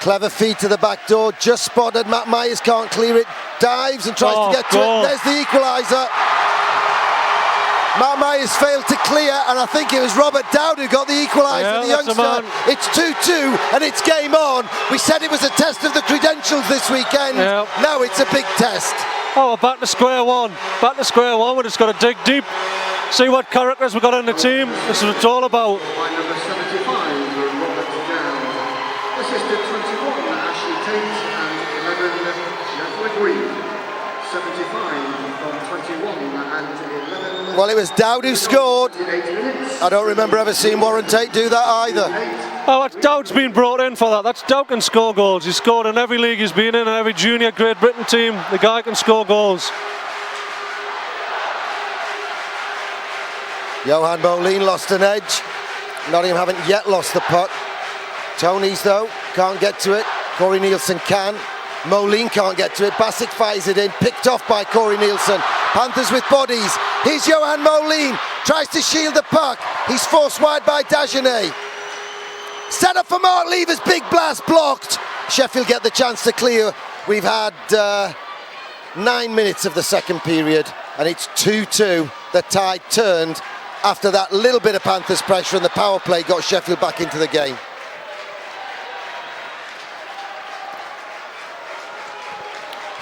Clever feed to the back door, just spotted. Matt Myers can't clear it. Dives and tries to get to it. There's the equaliser. Matt Myers failed to clear, and I think it was Robert Dowd who got the equaliser, the youngster. It's 2-2, and it's game on. We said it was a test of the credentials this weekend. Yep. Now it's a big test. Oh, back to square one. Back to square one. We're just got to dig deep, see what characters we've got in the team. This is what it's all about. By number 75, Robert Dowd. Assisted 21, Ashley Tate, and 11, Jeff Legwig. 75 from 21 and 11. Well, it was Dowd who scored. I don't remember ever seeing Warren Tate do that either. Oh, Dowd's been brought in for that. That's Dowd can score goals. He's scored in every league he's been in, and every junior Great Britain team. The guy can score goals. Johan Moline lost an edge. Nottingham haven't yet lost the puck. Tony's though, can't get to it. Corey Nielsen can. Moline can't get to it. Bassick fires it in, picked off by Corey Nielsen. Panthers with bodies. Here's Johan Moline, tries to shield the puck. He's forced wide by Dagenet. Set up for Mark Lever's big blast, blocked. Sheffield get the chance to clear. We've had 9 minutes of the second period, and it's 2-2. The tide turned after that little bit of Panthers pressure, and the power play got Sheffield back into the game.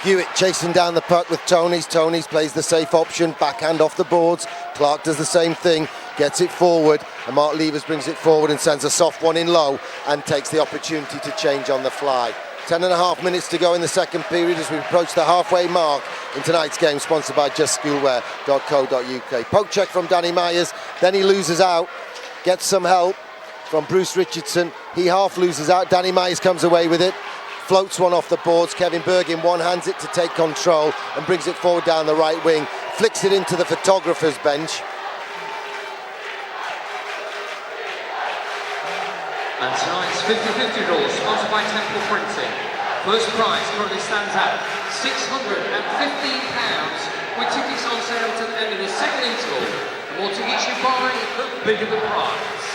Hewitt chasing down the puck with Tonys. Tonys plays the safe option, backhand off the boards. Clark does the same thing, gets it forward, and Mark Levers brings it forward and sends a soft one in low and takes the opportunity to change on the fly. 10.5 minutes to go in the second period as we approach the halfway mark in tonight's game, sponsored by justschoolwear.co.uk. Poke check from Danny Myers, then he loses out, gets some help from Bruce Richardson. He half loses out, Danny Myers comes away with it. Floats one off the boards. Kevin Bergin one-hands it to take control and brings it forward down the right wing. Flicks it into the photographer's bench. And tonight's 50-50 draw, sponsored by Temple Printing. First prize currently stands at £615, with tickets on sale to the end of the second interval. The more tickets you buy, the bigger the prize.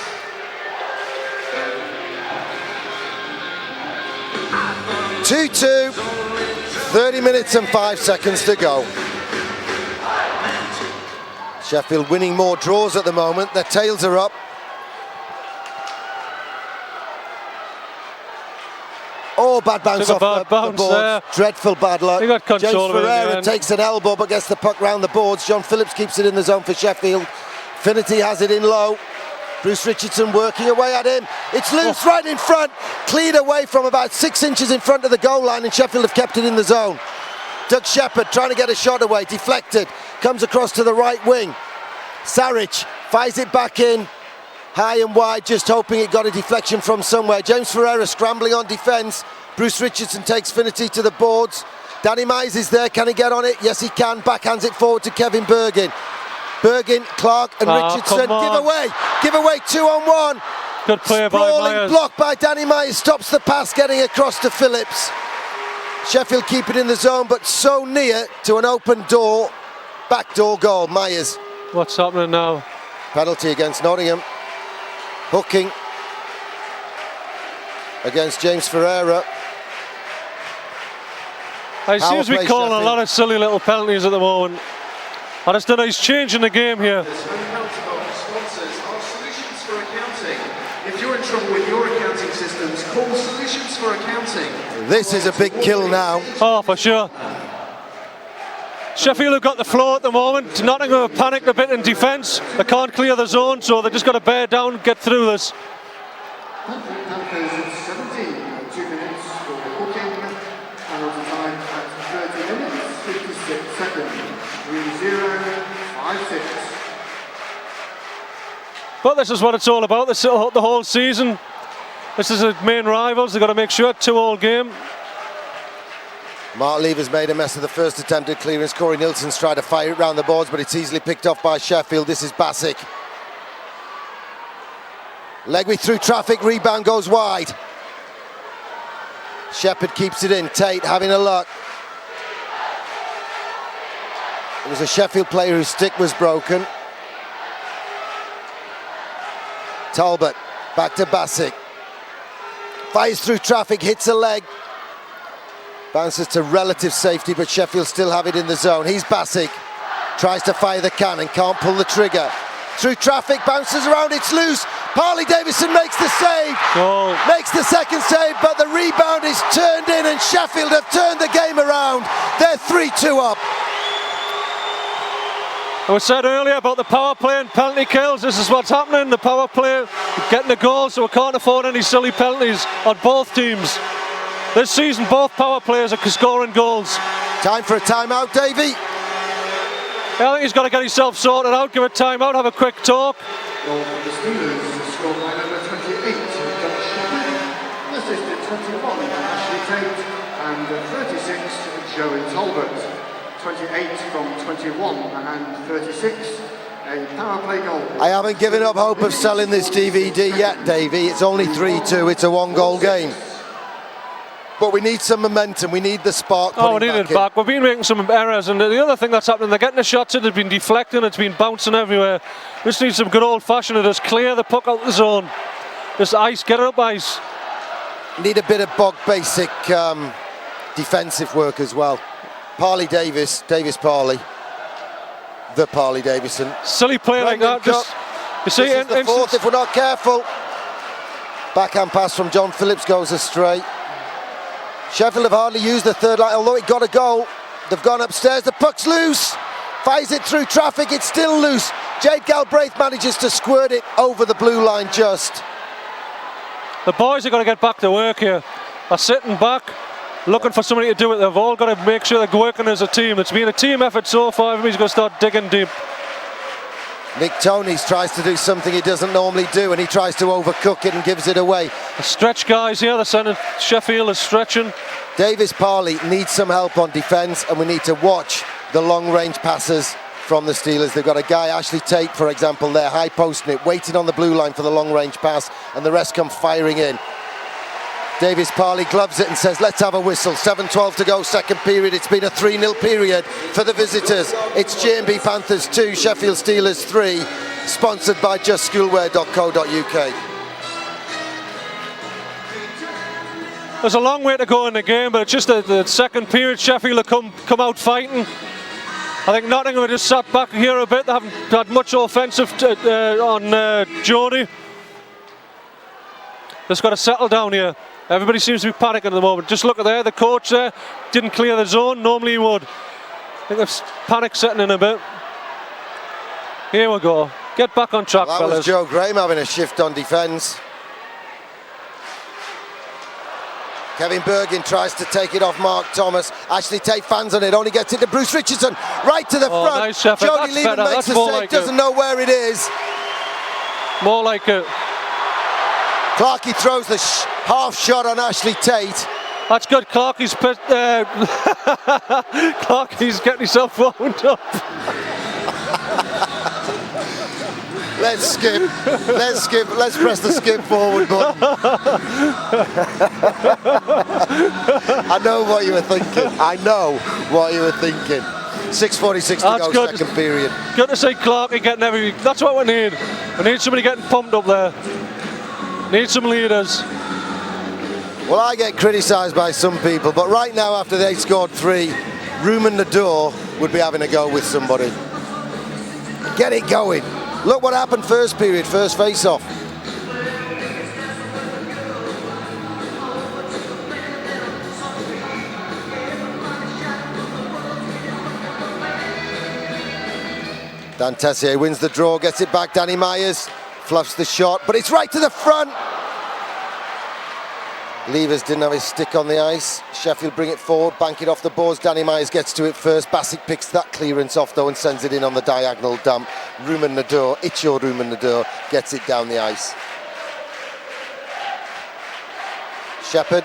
2-2, 30 minutes and 5 seconds to go. Sheffield winning more draws at the moment. Their tails are up. Oh, bad bounce off the boards. There. Dreadful bad luck. He got control James of it Ferreira takes an elbow but gets the puck round the boards. John Phillips keeps it in the zone for Sheffield. Finnerty has it in low. Bruce Richardson working away at him. It's loose right in front. Cleared away from about 6 inches in front of the goal line, and Sheffield have kept it in the zone. Doug Shepherd trying to get a shot away. Deflected. Comes across to the right wing. Saric fires it back in. High and wide, just hoping it got a deflection from somewhere. James Ferreira scrambling on defence. Bruce Richardson takes Finnerty to the boards. Danny Myers is there. Can he get on it? Yes, he can. Backhands it forward to Kevin Bergin. Bergin, Clark and Richardson give away 2-on-1. Good play by Sprawling Myers. block by Danny Myers stops the pass getting across to Phillips. Sheffield keep it in the zone, but so near to an open door, backdoor goal. Myers. What's happening now? Penalty against Nottingham. Hooking against James Ferreira. He seems to be calling a lot of silly little penalties at the moment. I just don't know, he's changing the game here. Sponsors are Solutions for Accounting. If you're in trouble with your accounting systems, call Solutions for Accounting. This is a big kill now. Oh, for sure. Sheffield have got the floor at the moment. Nottingham have panicked a bit in defence. They can't clear the zone, so they've just got to bear down and get through this. Panthers 17, 2 minutes for hooking. Penalty time at 30 minutes, 56 seconds. 3-0-5-6. But this is what it's all about, the whole season. This is the main rivals, they've got to make sure 2-2 game. Mark Lever's made a mess of the first attempted clearance. Corey Nilsson's tried to fire it round the boards, but it's easily picked off by Sheffield. This is Bassick. Legway through traffic, rebound goes wide. Shepherd keeps it in, Tate having a look. It was a Sheffield player whose stick was broken. Talbot, back to Bassick. Fires through traffic, hits a leg. Bounces to relative safety, but Sheffield still have it in the zone. He's Bassick. Tries to fire the cannon, can't pull the trigger. Through traffic, bounces around, it's loose. Parley Davison makes the save. Goal. Makes the second save, but the rebound is turned in and Sheffield have turned the game around. They're 3-2 up. It was said earlier about the power play and penalty kills. This is what's happening. The power play getting the goal, so we can't afford any silly penalties on both teams. This season, both power players are scoring goals. Time for a timeout, Davey. I think he's got to get himself sorted out, give a timeout, have a quick talk. Goal for the Steelers, scored by number 28, Josh Shepherd. Assisted 21, Ashley Tate, and 36, Joey Talbot. 28 from 21 and 36, a power play goal. I haven't given up hope of selling this DVD yet, Davey. It's only 3-2, it's a 1-goal game. But we need some momentum, we need the spark. Oh, we need it back. We've been making some errors, and the other thing that's happening, they're getting the shots in, they've been deflecting, it's been bouncing everywhere. We just need some good old-fashioned, just clear the puck out the zone. Just ice, get it up ice. Need a bit of basic defensive work as well. Parley Davis Parley, the Parley Davison. Silly play like that. Just, you see, this is the fourth if we're not careful. Backhand pass from John Phillips goes astray. Sheffield have hardly used the third line, although it got a goal. They've gone upstairs, the puck's loose. Fires it through traffic, it's still loose. Jade Galbraith manages to squirt it over the blue line just. The boys have got to get back to work here. They're sitting back, looking for somebody to do it. They've all got to make sure they're working as a team. It's been a team effort so far. He's going to start digging deep. Nick Tonys tries to do something he doesn't normally do, and he tries to overcook it and gives it away. The stretch guys here, the centre Sheffield is stretching. Davis Parley needs some help on defence, and we need to watch the long-range passes from the Steelers. They've got a guy, Ashley Tate, for example, there, high posting it, waiting on the blue line for the long-range pass, and the rest come firing in. Davis Parley gloves it and says, let's have a whistle. 7:12 to go, second period. It's been a 3-0 period for the visitors. It's G&B Panthers 2, Sheffield Steelers 3, sponsored by justschoolwear.co.uk. There's a long way to go in the game, but it's just the second period. Sheffield have come out fighting. I think Nottingham have just sat back here a bit. They haven't had much offensive on Jody. Just got to settle down here. Everybody seems to be panicking at the moment. Just look at there, the coach there didn't clear the zone. Normally he would. I think there's panic setting in a bit. Here we go. Get back on track, That fellas. was Joe Graham having a shift on defence. Kevin Bergin tries to take it off Mark Thomas. Ashley Tate fans on it, only gets it to Bruce Richardson. Right to the front. Nice effort. Jody That's Lehman better. makes That's the more save, like doesn't it. know where it is. More like it. Clarkey throws the half shot on Ashley Tate. That's good. Clarkey's Clarkey's getting himself wound up. Let's skip. Let's skip. Let's press the skip forward button. I know what you were thinking. I know what you were thinking. 6:46 to go, good. second period. Good to see Clarkey getting everything. That's what we need. We need somebody getting pumped up there. Need some leaders. Well, I get criticised by some people, but right now, after they scored 3, Ruben Nador would be having a go with somebody. Get it going. Look what happened first period, first face-off. Dan Tessier wins the draw, gets it back. Danny Myers fluffs the shot, but it's right to the front. Levers didn't have his stick on the ice. Sheffield bring it forward, bank it off the boards. Danny Myers gets to it first. Bassett picks that clearance off though and sends it in on the diagonal dump. Ruben Nador, Ichor Ruben Nador, gets it down the ice. Shepherd.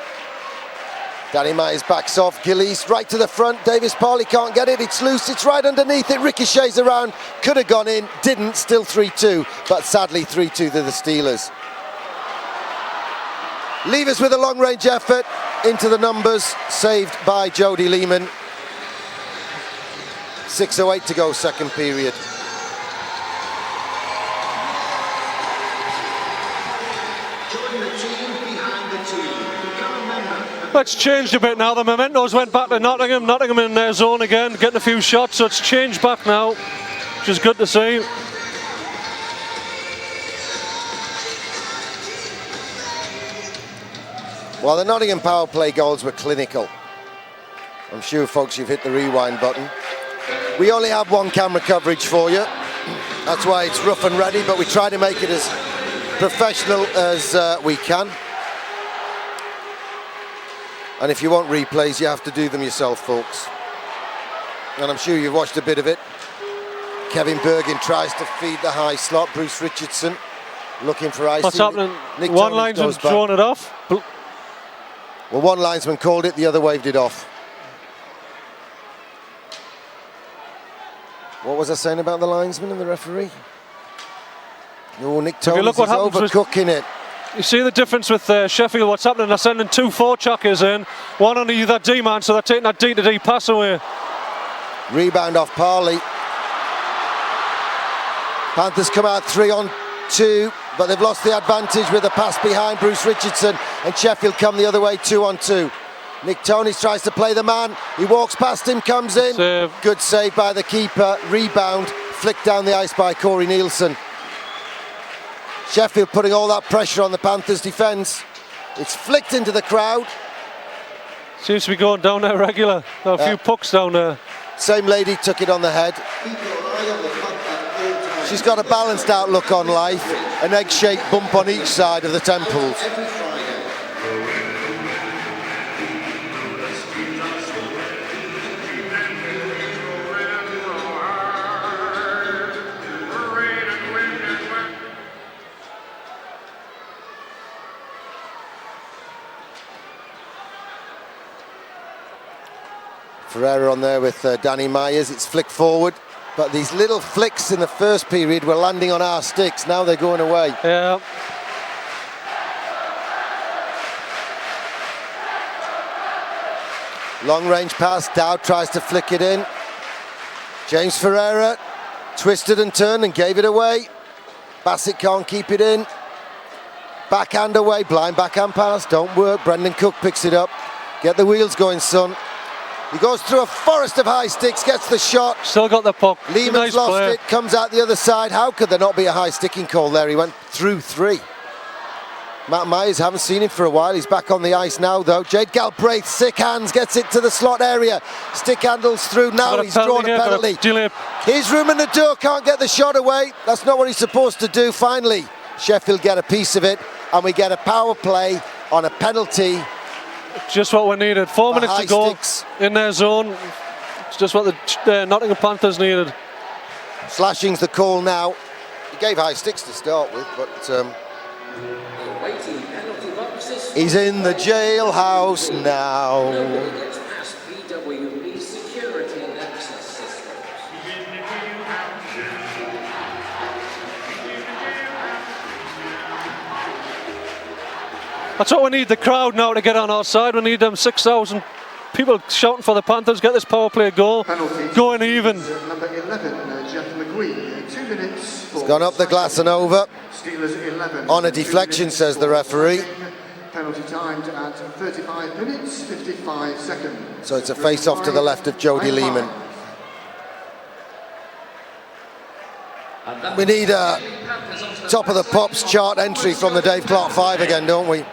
Danny Myers backs off. Gillies right to the front. Davis Parley can't get it. It's loose. It's right underneath it. Ricochets around. Could have gone in. Didn't. Still 3-2. But sadly 3-2 to the Steelers. Levers with a long-range effort into the numbers, saved by Jody Lehman. 6:08 to go, second period. It's changed a bit now. The mementos went back to Nottingham. Nottingham in their zone again, getting a few shots, so it's changed back now, which is good to see. Well, the Nottingham power play goals were clinical. I'm sure, folks, you've hit the rewind button. We only have one camera coverage for you. That's why it's rough and ready, but we try to make it as professional as we can. And if you want replays, you have to do them yourself, folks. And I'm sure you've watched a bit of it. Kevin Bergin tries to feed the high slot. Bruce Richardson looking for icing. What's happening? Nick One Tony linesman's goes back. drawn it off. Well, one linesman called it, the other waved it off. What was I saying about the linesman and the referee? Oh, Nick Tony's look what happens with- overcooking it. You see the difference with Sheffield, what's happening? They're sending 2 forecheckers in, one on either D-man, so they're taking that D-to-D pass away. Rebound off Parley. Panthers come out 3-on-2, but they've lost the advantage with a pass behind Bruce Richardson, and Sheffield come the other way 2-on-2. Nick Tony tries to play the man. He walks past him, comes in. Save. Good save by the keeper. Rebound, flicked down the ice by Corey Nielsen. Sheffield putting all that pressure on the Panthers' defence. It's flicked into the crowd. Seems to be going down there regular. There are a few pucks down there. Same lady took it on the head. She's got a balanced outlook on life, an egg-shaped bump on each side of the temples. Ferreira on there with Danny Myers. It's flicked forward, but these little flicks in the first period were landing on our sticks. Now they're going away. Yeah. Long range pass. Dowd tries to flick it in. James Ferreira twisted and turned and gave it away. Bassett can't keep it in. Backhand away. Blind backhand pass. Don't work. Brendan Cook picks it up. Get the wheels going, son. He goes through a forest of high sticks, gets the shot. Still got the puck. Lehman's Nice lost play. it, comes out the other side. How could there not be a high sticking call there? He went through 3. Matt Myers, haven't seen him for a while. He's back on the ice now, though. Jade Galbraith, sick hands, gets it to the slot area. Stick handles through. Now he's drawn a penalty. Here's Ruben Nador, can't get the shot away. That's not what he's supposed to do. Finally, Sheffield get a piece of it, and we get a power play on a penalty. Just what we needed. 4 minutes to go sticks. in their zone. It's just what the Nottingham Panthers needed. Slashing's the call now. He gave high sticks to start with, but he's in the jailhouse now. Gets past BWB security and access systems. That's what we need, the crowd now to get on our side. We need them 6,000 people shouting for the Panthers, get this power play goal going even. Number 11, Jeff McGree, 2 minutes. It's gone up the glass and over. Steelers 11. On a deflection, says the referee. Penalty timed at 35 minutes, 55 seconds. So it's a face-off to the left of Jody Lehman. We need a top of the pops chart entry from the Dave Clark 5 again, don't we?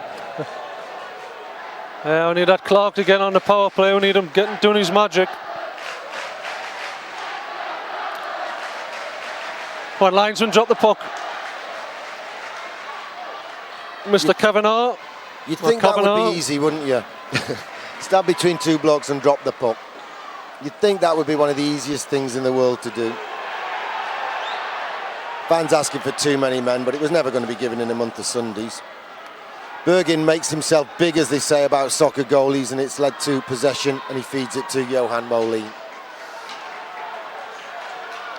Yeah, we need that Clark to get on the power play. We need him doing his magic. One linesman drop the puck. Mr. Kavanagh. You'd think that would be easy, wouldn't you? Stand between two blocks and drop the puck. You'd think that would be one of the easiest things in the world to do. Fans asking for too many men, but it was never going to be given in a month of Sundays. Bergin makes himself big, as they say about soccer goalies, and it's led to possession, and he feeds it to Johan Molin.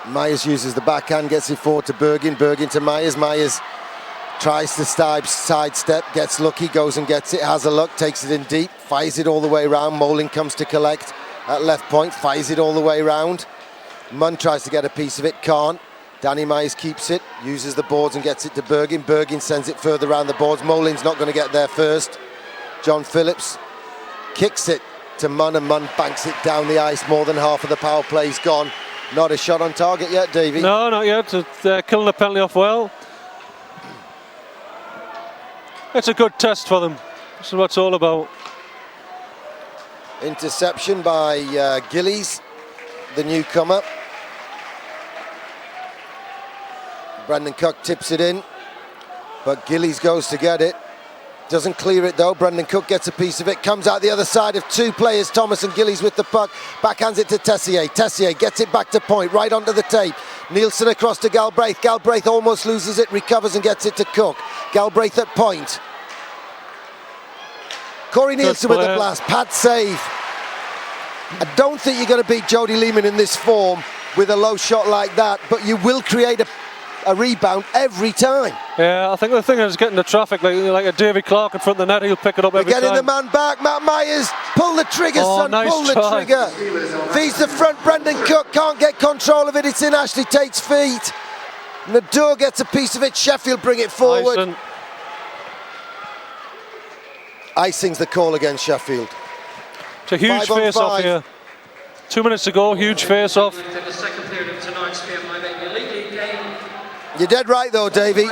Myers uses the backhand, gets it forward to Bergin. Bergin to Myers. Myers tries to sidestep, gets lucky, goes and gets it, has a look, takes it in deep, fires it all the way round. Molin comes to collect at left point, fires it all the way round. Munn tries to get a piece of it, can't. Danny Myers keeps it, uses the boards and gets it to Bergin. Bergin sends it further around the boards. Molin's not going to get there first. John Phillips kicks it to Munn, and Munn banks it down the ice. More than half of the power play's gone. Not a shot on target yet, Davey. No, not yet. They're killing the penalty off well. It's a good test for them. This is what it's all about. Interception by Gillies, the newcomer. Brendan Cook tips it in, but Gillies goes to get it. Doesn't clear it though. Brendan Cook gets a piece of it, comes out the other side of two players, Thomas and Gillies with the puck, backhands it to Tessier. Tessier gets it back to point, right onto the tape. Nielsen across to Galbraith. Galbraith almost loses it, recovers and gets it to Cook. Galbraith at point. Corey Nielsen with the blast, pad save. I don't think you're going to beat Jody Lehman in this form with a low shot like that, but you will create a rebound every time. Yeah, I think the thing is getting the traffic, like a Davy Clark in front of the net, he'll pick it up every time. Getting the man back, Matt Myers, pull the trigger, son, nice pull the try. trigger. Feeds the front, Brendan Cook can't get control of it, it's in Ashley Tate's feet. Nadur gets a piece of it, Sheffield bring it forward. Nice. Icing's the call against Sheffield. It's a huge face-off here. 2 minutes to go, huge face-off. You're dead right though, Davey.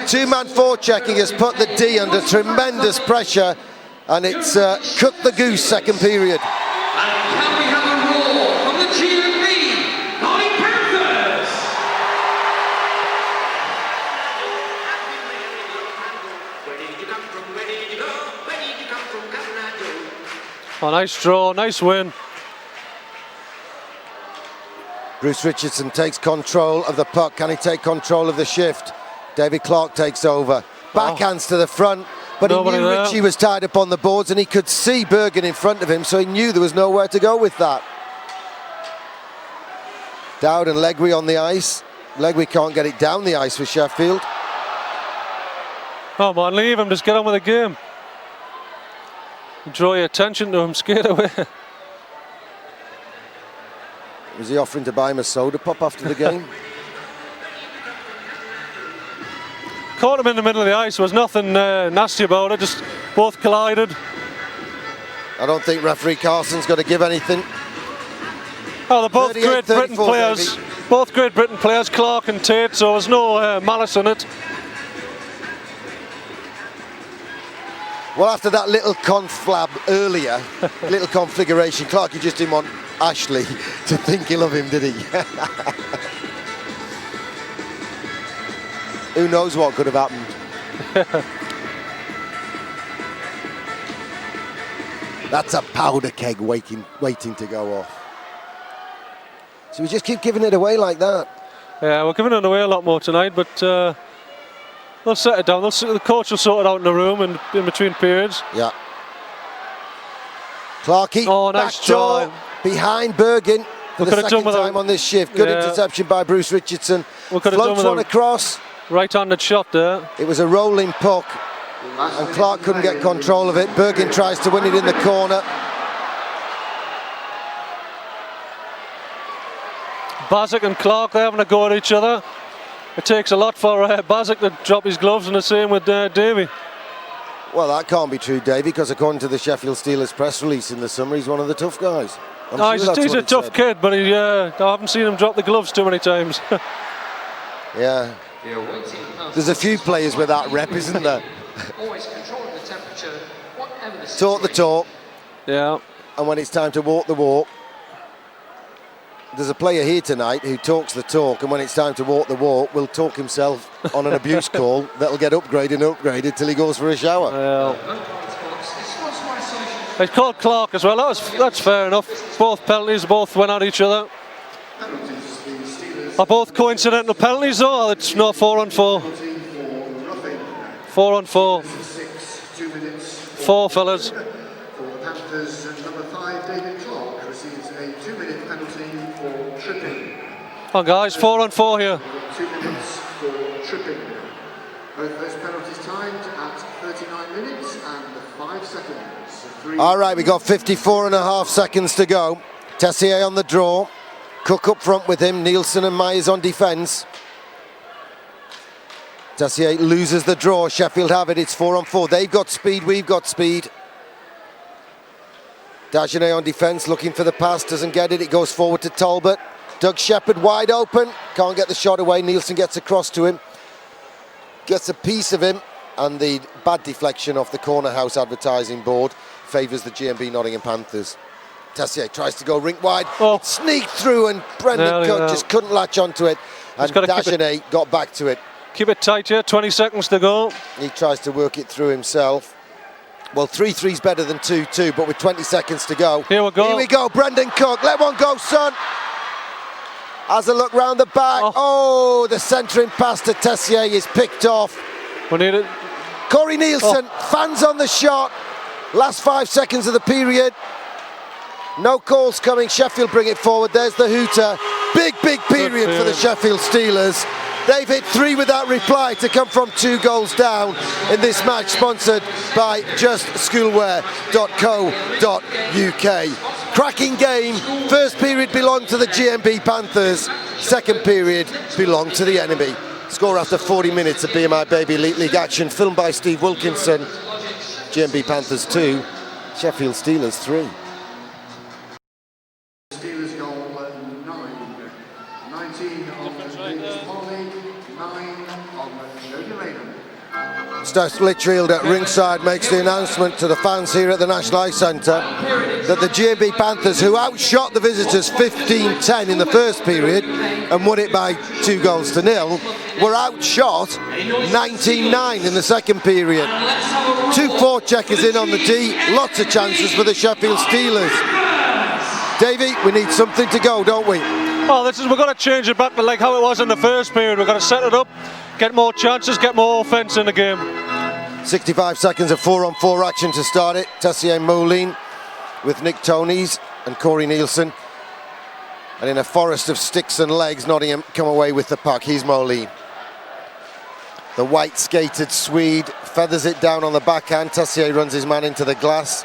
Two-man forechecking has put the D under tremendous pressure, and it's cooked the goose second period. And can we have a roar from the GMB Nottingham Panthers? Where did you come from? Where did you go? Where did you come from? Oh, nice draw, nice win. Bruce Richardson takes control of the puck. Can he take control of the shift? David Clark takes over. Backhands to the front, but he knew Richie was tied up on the boards, and he could see Bergen in front of him, so he knew there was nowhere to go with that. Dowd and Legwey on the ice. Legwey can't get it down the ice for Sheffield. Come on, leave him, just get on with the game. Draw your attention to him, skate away. Was he offering to buy him a soda pop after the game? Caught him in the middle of the ice, there was nothing nasty about it, just both collided. I don't think referee Carson's going to give anything. Oh, they're both Great Britain players. Davey. Both Great Britain players, Clark and Tate, so there's no malice in it. Well, after that little conflab earlier, little configuration, Clark, he just didn't want Ashley to think he'll love him, did he? Who knows what could have happened? That's a powder keg waiting to go off. So we just keep giving it away like that. Yeah, we're giving it away a lot more tonight, but they'll set it down. The coach will sort it out in the room and in between periods. Yeah. Clarkey, nice try. Behind Bergen for the second time on this shift. Good interception by Bruce Richardson. Floats one across. Right-handed shot there. It was a rolling puck. and Clark couldn't get control of it. Bergin tries to win it in the corner. Basak and Clark, they're having a go at each other. It takes a lot for Basak to drop his gloves, and the same with Davey. Well, that can't be true, Davey, because according to the Sheffield Steelers press release in the summer, he's one of the tough guys. He's a tough kid, but I haven't seen him drop the gloves too many times. Yeah. There's a few players with that rep, isn't there? Always controlling the temperature, whatever the Talk the talk, Yeah. and when it's time to walk the walk. There's a player here tonight who talks the talk, and when it's time to walk the walk, will talk himself on an abuse call that'll get upgraded and upgraded till he goes for a shower. It's called Clark as well. That's fair enough. Both penalties, both went at each other. Are both coincidental penalties though? It's not 4-on-4. 4-on-4. 4 fellas. For the Panthers, number 5, David Clark, receives a 2-minute penalty for tripping. Come on guys, 4-on-4 here. 2 minutes for tripping. Both those penalties timed at 39 minutes and 5 seconds. All right, we got 54.5 seconds to go. Tessier on the draw. Cook up front with him. Nielsen and Myers on defence. Tessier loses the draw. Sheffield have it. It's 4-on-4. They've got speed. We've got speed. Dagenet on defence, looking for the pass. Doesn't get it. It goes forward to Talbot. Doug Shepherd wide open. Can't get the shot away. Nielsen gets across to him. Gets a piece of him. And the bad deflection off the corner house advertising board favours the GMB Nottingham Panthers. Tessier tries to go rink wide, sneaked through, and Brendan Cook just couldn't latch onto it. And Dagenet got back to it. Keep it tight here, 20 seconds to go. He tries to work it through himself. Well, 3-3's better than 2-2, but with 20 seconds to go. Here we go. Here we go, Brendan Cook. Let one go, son. Has a look round the back. Oh, the centering pass to Tessier is picked off. We need it. Corey Nielsen, fans on the shot. Last 5 seconds of the period. No calls coming. Sheffield bring it forward. There's the hooter. Big period for the Sheffield Steelers. They've hit 3 without reply to come from 2 goals down in this match, sponsored by justschoolwear.co.uk. Cracking game. First period belonged to the GMB Panthers. Second period belonged to the enemy. Score after 40 minutes of BMI Baby Elite League action. Filmed by Steve Wilkinson. GMB Panthers 2, Sheffield Steelers 3. Steelers goal 9. 19 on Davis Polly, 9 on Jody Lanham. Stas Litchfield at ringside makes the announcement to the fans here at the National Ice Centre that the GMB Panthers, who outshot the visitors 15-10 in the first period and won it by 2-0, were outshot 19-9 in the second period. 2 forecheckers in on the D, lots of chances for the Sheffield Steelers. Davey, we need something to go, don't we? Oh, we've got to change it back to like how it was in the first period. We've got to set it up, get more chances, get more offence in the game. 65 seconds of 4-on-4 action to start it. Tessier Moline with Nick Tonys and Corey Nielsen. And in a forest of sticks and legs, Nottingham come away with the puck. Here's Moline. The white-skated Swede feathers it down on the backhand. Tessier runs his man into the glass.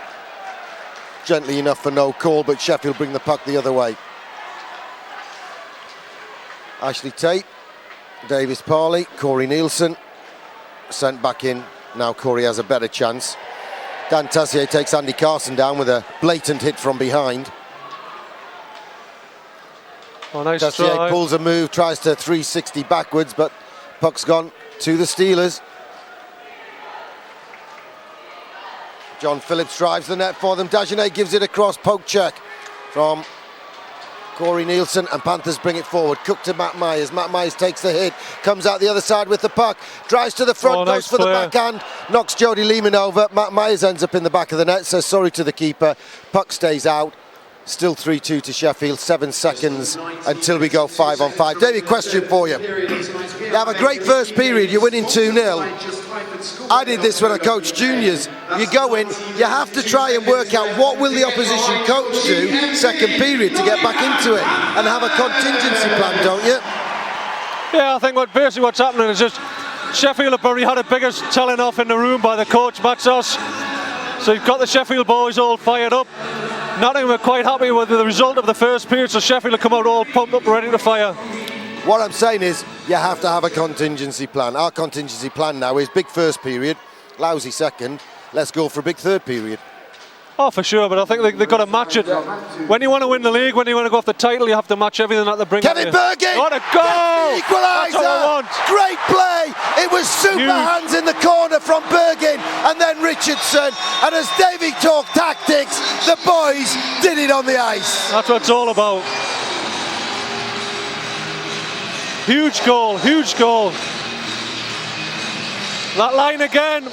Gently enough for no call, but Sheffield bring the puck the other way. Ashley Tate, Davis Parley, Corey Nielsen sent back in. Now Corey has a better chance. Dan Tessier takes Andy Carson down with a blatant hit from behind. Oh, nice Tessier try. pulls a move, tries to 360 backwards, but puck's gone to the Steelers. John Phillips drives the net for them. Dagenet gives it across, poke check from Corey Nielsen, and Panthers bring it forward. Cook to Matt Myers. Matt Myers takes the hit, comes out the other side with the puck, drives to the front, goes for the backhand, knocks Jody Lehman over. Matt Myers ends up in the back of the net, says sorry to the keeper. Puck stays out. Still 3-2 to Sheffield. 7 seconds until we go 5-on-5. David, question for you. You have a great first period, you're winning 2-0. I did this when I coached juniors. You go in, you have to try and work out what will the opposition coach do second period to get back into it and have a contingency plan, don't you? Yeah, I think basically what's happening is just Sheffield have probably had a bigger telling off in the room by the coach, Matsos. So you've got the Sheffield boys all fired up. Nottingham are quite happy with the result of the first period, so Sheffield have come out all pumped up, ready to fire. What I'm saying is, you have to have a contingency plan. Our contingency plan now is big first period, lousy second, let's go for a big third period. Oh, for sure, but I think they've got to match it. When you want to win the league, when you want to go off the title, you have to match everything that they bring. Kevin Bergin! What a goal! Equaliser! Great play! It was super hands in the corner from Bergin and then Richardson. And as Davey talked tactics, the boys did it on the ice. That's what it's all about. Huge goal, huge goal. That line again.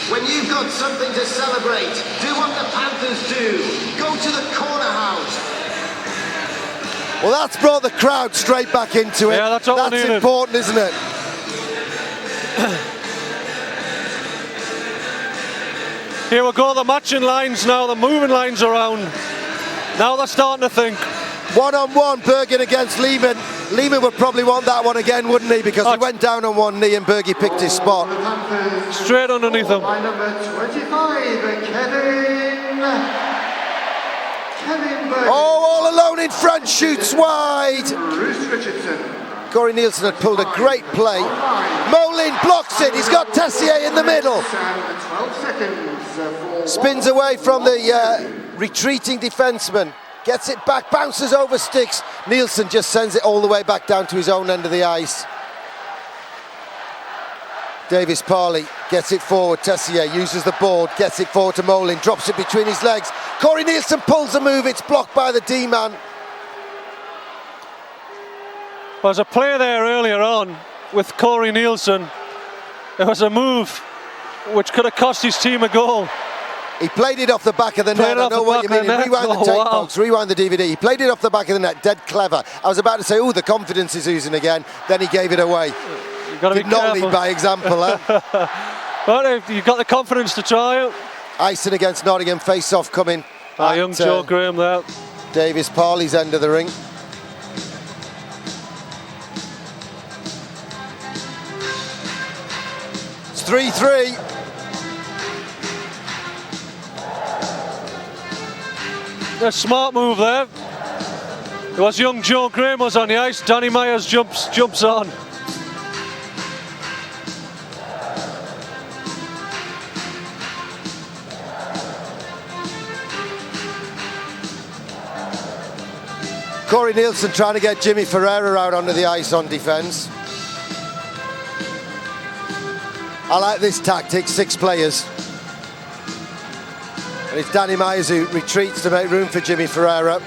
When you've got something to celebrate, do what the Panthers do. Go to the corner house. Well, that's brought the crowd straight back into it. Yeah, that's all we needed. Important, isn't it? Here we go, the matching lines now, the moving lines around. Now they're starting to think. One-on-one, Bergin against Lehman. Lehman would probably want that one again, wouldn't he? Because he went down on one knee and Bergie picked his spot. Straight underneath him. By number 25, Kevin Bergin. Oh, all alone in front, shoots wide. Bruce Richardson. Corey Nielsen had pulled a great play. Molin blocks it, he's got Tessier in the middle. 12 seconds. Spins away from the retreating defenseman. Gets it back, bounces over sticks. Nielsen just sends it all the way back down to his own end of the ice. Davis Parley gets it forward. Tessier uses the board, gets it forward to Molin, drops it between his legs. Corey Nielsen pulls the move, it's blocked by the D-man. There was a play there earlier on with Corey Nielsen. It was a move which could have cost his team a goal. He played it off the back of the net. I know what you mean. Rewind the tape, folks. Rewind the DVD. He played it off the back of the net. Dead clever. I was about to say, oh, the confidence is oozing again. Then he gave it away. You've got to Did be not careful. lead by example, huh? But you've got the confidence to try it. Ison against Nottingham. Face-off coming. Young Joe Graham there. Davis Parley's end of the ring. It's 3-3. A smart move there. It was young Joe Graham was on the ice. Danny Myers jumps on. Corey Nielsen trying to get Jimmy Ferreira out onto the ice on defence. I like this tactic, 6 players. And it's Danny Myers who retreats to make room for Jimmy Ferreira.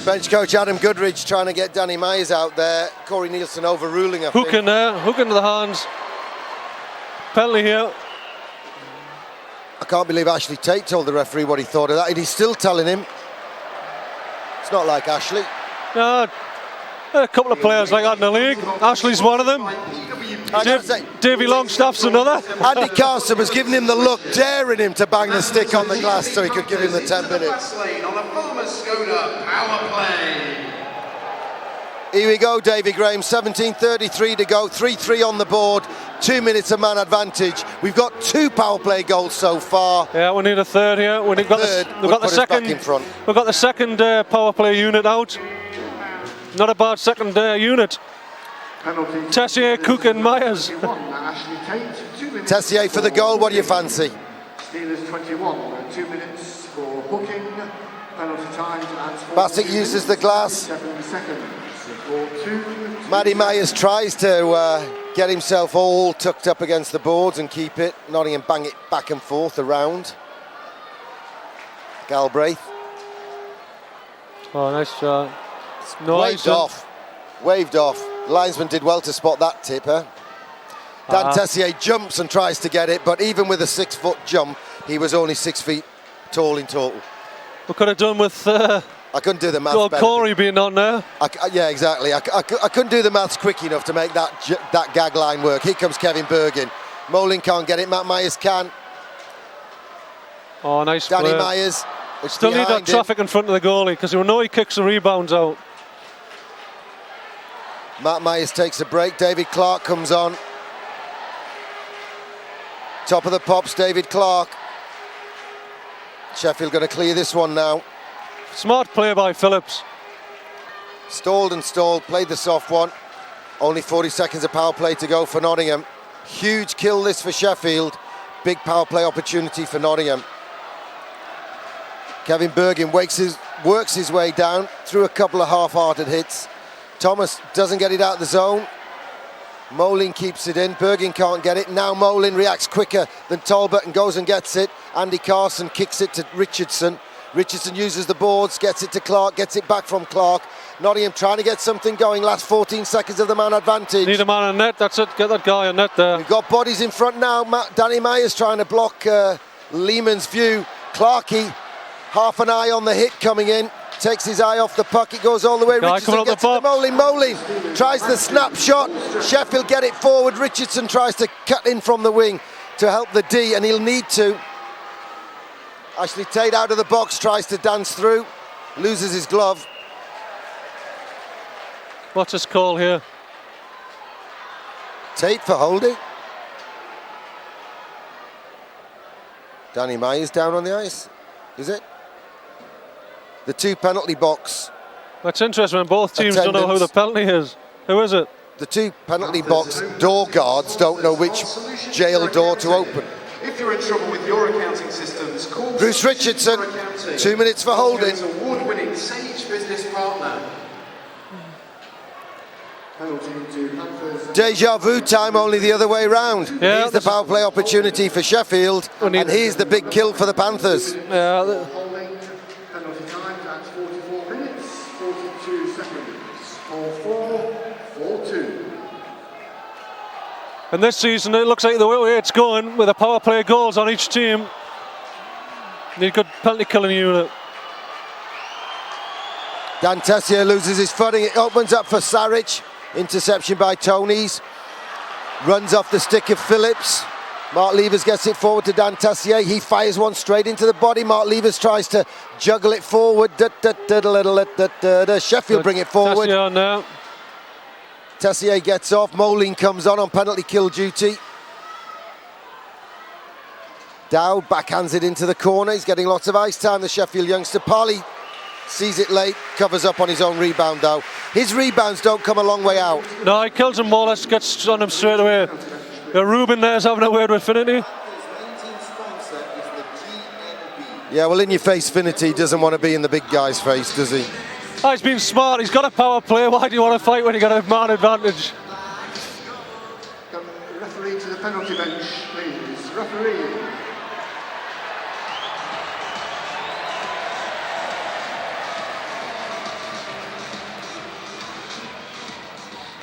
Bench coach Adam Goodridge trying to get Danny Myers out there. Corey Nielsen overruling, I think. Hook in there, hook into the hands. Penalty here. I can't believe Ashley Tate told the referee what he thought of that, and he's still telling him. It's not like Ashley. No, a couple of players like that in the league. Ashley's one of them. Davy Longstaff's another. Andy Carson was giving him the look, daring him to bang the stick on the glass so he could give him the 10 minutes. On a Farmers Skoda power play. Here we go, Davy Graham, 17:33 to go, 3-3 on the board, 2 minutes of man advantage. We've got 2 power play goals so far. Yeah, we need a third here. We've got the second. We've got the second power play unit out. Not a bad second unit. Tessier, Cook and Myers. Tessier for the goal, what do you fancy? Steelers 21, 2 minutes for hooking, penalty time. Bassett uses the glass. 7 seconds for 2. Matty Myers tries to get himself all tucked up against the boards and keep it. Nottingham bang it back and forth around. Galbraith. Oh, nice shot. Waved off. Linesman did well to spot that tip, huh? Dan Tessier jumps and tries to get it, but even with a 6-foot jump, he was only 6 feet tall in total. We could have done with I couldn't do the maths. Corey being on there. Yeah, exactly. I couldn't do the maths quick enough to make that gag line work. Here comes Kevin Bergin. Molin can't get it. Matt Myers can. Oh, nice Danny play. Myers. Still need that traffic in front of the goalie because we know he kicks the rebounds out. Matt Myers takes a break. David Clark comes on. Top of the pops, David Clark. Sheffield going to clear this one now. Smart play by Phillips. Stalled and stalled, played the soft one. Only 40 seconds of power play to go for Nottingham. Huge kill this for Sheffield. Big power play opportunity for Nottingham. Kevin Bergin works his way down through a couple of half-hearted hits. Thomas doesn't get it out of the zone. Molin keeps it in. Bergin can't get it. Now Molin reacts quicker than Talbot and goes and gets it. Andy Carson kicks it to Richardson. Richardson uses the boards, gets it to Clark, gets it back from Clark. Nottingham trying to get something going. Last 14 seconds of the man advantage. Need a man on net, that's it. Get that guy on net there. We've got bodies in front now. Danny Myers trying to block Lehman's view. Clarkey, half an eye on the hit coming in. Takes his eye off the puck. It goes all the way. Guy Richardson gets it to Molin. Molin tries the snapshot. Sheffield get it forward. Richardson tries to cut in from the wing to help the D, and he'll need to. Ashley Tate out of the box, tries to dance through, loses his glove. What's his call here? Tate for holding. Danny Myers down on the ice, is it? The 2 penalty box. That's interesting when both teams don't know who the penalty is. Who is it? The 2 penalty box door guards don't know which jail door to open. If you're in trouble with your accounting systems, call Bruce Richardson, 2 minutes for holding. Award-winning Sage business partner. Penalty to Panthers. Deja vu time, only the other way round. Yeah, here's the power play opportunity for Sheffield, and here's the big kill for the Panthers. Yeah. Holding. Penalty time at 44 minutes, 42 seconds. 4-4, 4-2. And this season, it looks like the way it's going with the power play goals on each team. Need a good penalty killing unit. Dan Tessier loses his footing. It opens up for Saric. Interception by Tonys. Runs off the stick of Phillips. Mark Levers gets it forward to Dan Tessier. He fires one straight into the body. Mark Levers tries to juggle it forward. Sheffield bring it forward. Tessier on now. Tessier gets off. Molin comes on penalty kill duty. Dow backhands it into the corner. He's getting lots of ice time, the Sheffield youngster. Parley sees it late, covers up on his own rebound though. His rebounds don't come a long way out. No, he kills him more or less, gets on him straight away. Ruben there's having a word with Finity. Yeah, well, in your face, Finity doesn't want to be in the big guy's face, does he? Oh, he's been smart, he's got a power play. Why do you want to fight when you got a man advantage? Referee to the penalty bench, please. Referee.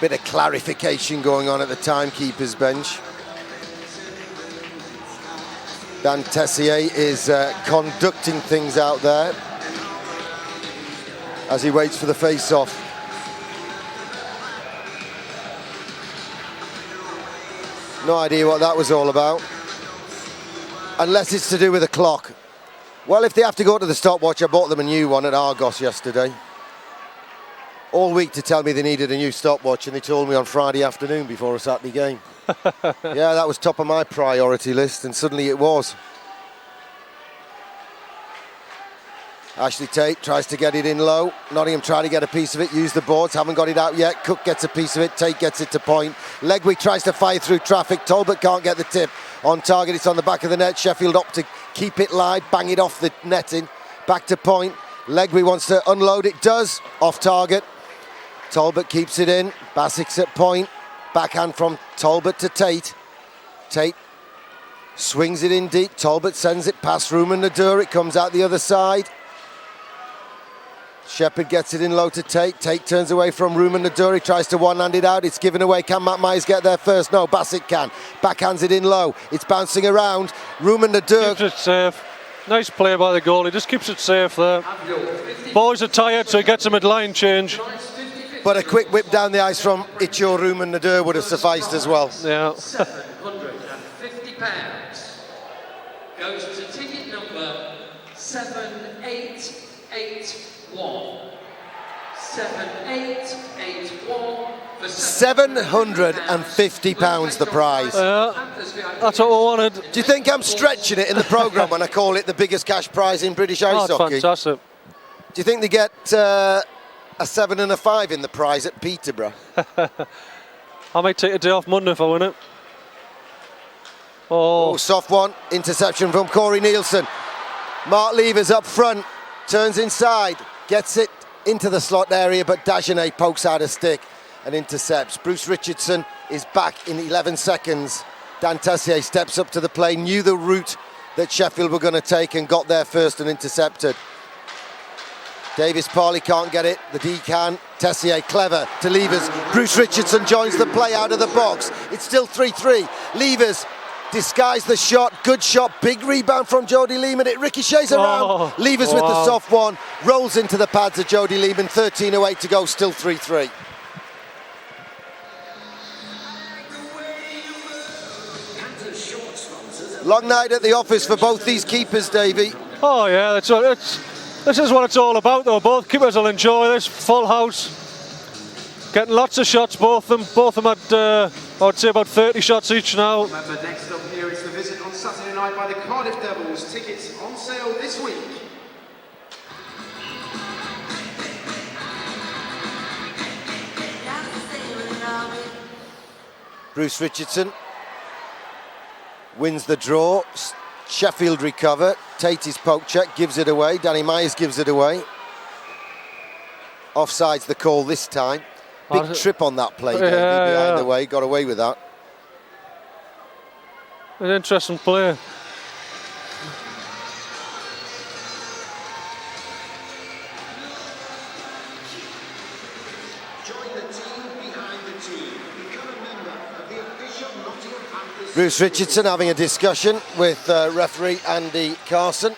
Bit of clarification going on at the timekeeper's bench. Dan Tessier is conducting things out there as he waits for the face-off. No idea what that was all about. Unless it's to do with the clock. Well, if they have to go to the stopwatch, I bought them a new one at Argos yesterday. All week to tell me they needed a new stopwatch, and they told me on Friday afternoon before a Saturday game. Yeah, that was top of my priority list, and suddenly it was. Ashley Tate tries to get it in low. Nottingham trying to get a piece of it, use the boards, haven't got it out yet. Cook gets a piece of it, Tate gets it to point. Legwig tries to fire through traffic. Talbot can't get the tip on target. It's on the back of the net. Sheffield opt to keep it live, bang it off the netting. Back to point. Legwig wants to unload, it does, off target. Talbot keeps it in. Basic's at point. Backhand from Talbot to Tate. Tate swings it in deep. Talbot sends it past Ruben Nadur. It comes out the other side. Shepherd gets it in low to Tate. Tate turns away from Ruben Nadur. He tries to one-hand it out. It's given away. Can Matt Myers get there first? No, Bassett can. Backhands it in low. It's bouncing around. Ruben Nadur. Keeps it safe. Nice play by the goalie. Just keeps it safe there. Boys are tired, so he gets them at line change. But a quick whip down the ice from Icho Ruben Nadur would have sufficed as well. Yeah. £750 goes to ticket number 7881. 7-8, 8-1. £750 the prize. That's what we wanted. Do you think I'm stretching it in the programme when I call it the biggest cash prize in British ice Oh, it's hockey? fantastic. Do you think they get a 7 and a 5 in the prize at Peterborough? I might take a day off Monday if I win it. Oh, soft one. Interception from Corey Nielsen. Mark Levers up front. Turns inside. Gets it into the slot area, but Dagenet pokes out a stick and intercepts. Bruce Richardson is back in 11 seconds. Dan Tessier steps up to the play, knew the route that Sheffield were going to take and got there first and intercepted. Davis Parley can't get it, the D can. Tessier clever to Levers. Bruce Richardson joins the play out of the box. It's still 3-3. Levers disguised the shot, good shot, big rebound from Jody Lehman. It ricochets around. Levers with the soft one, rolls into the pads of Jody Lehman. 13:08 to go, still 3-3. Long night at the office for both these keepers, Davey. Oh yeah, this is what it's all about though. Both keepers will enjoy this. Full house. Getting lots of shots, both of them had, I would say about 30 shots each now. Remember, next up here is the visit on Saturday night by the Cardiff Devils. Tickets on sale this week. Bruce Richardson wins the draw. Sheffield recover. Tate's poke check gives it away. Danny Myers gives it away. Offside's the call this time. Big trip on that play, Davey, behind the way. Got away with that. An interesting play. Bruce Richardson having a discussion with referee Andy Carson.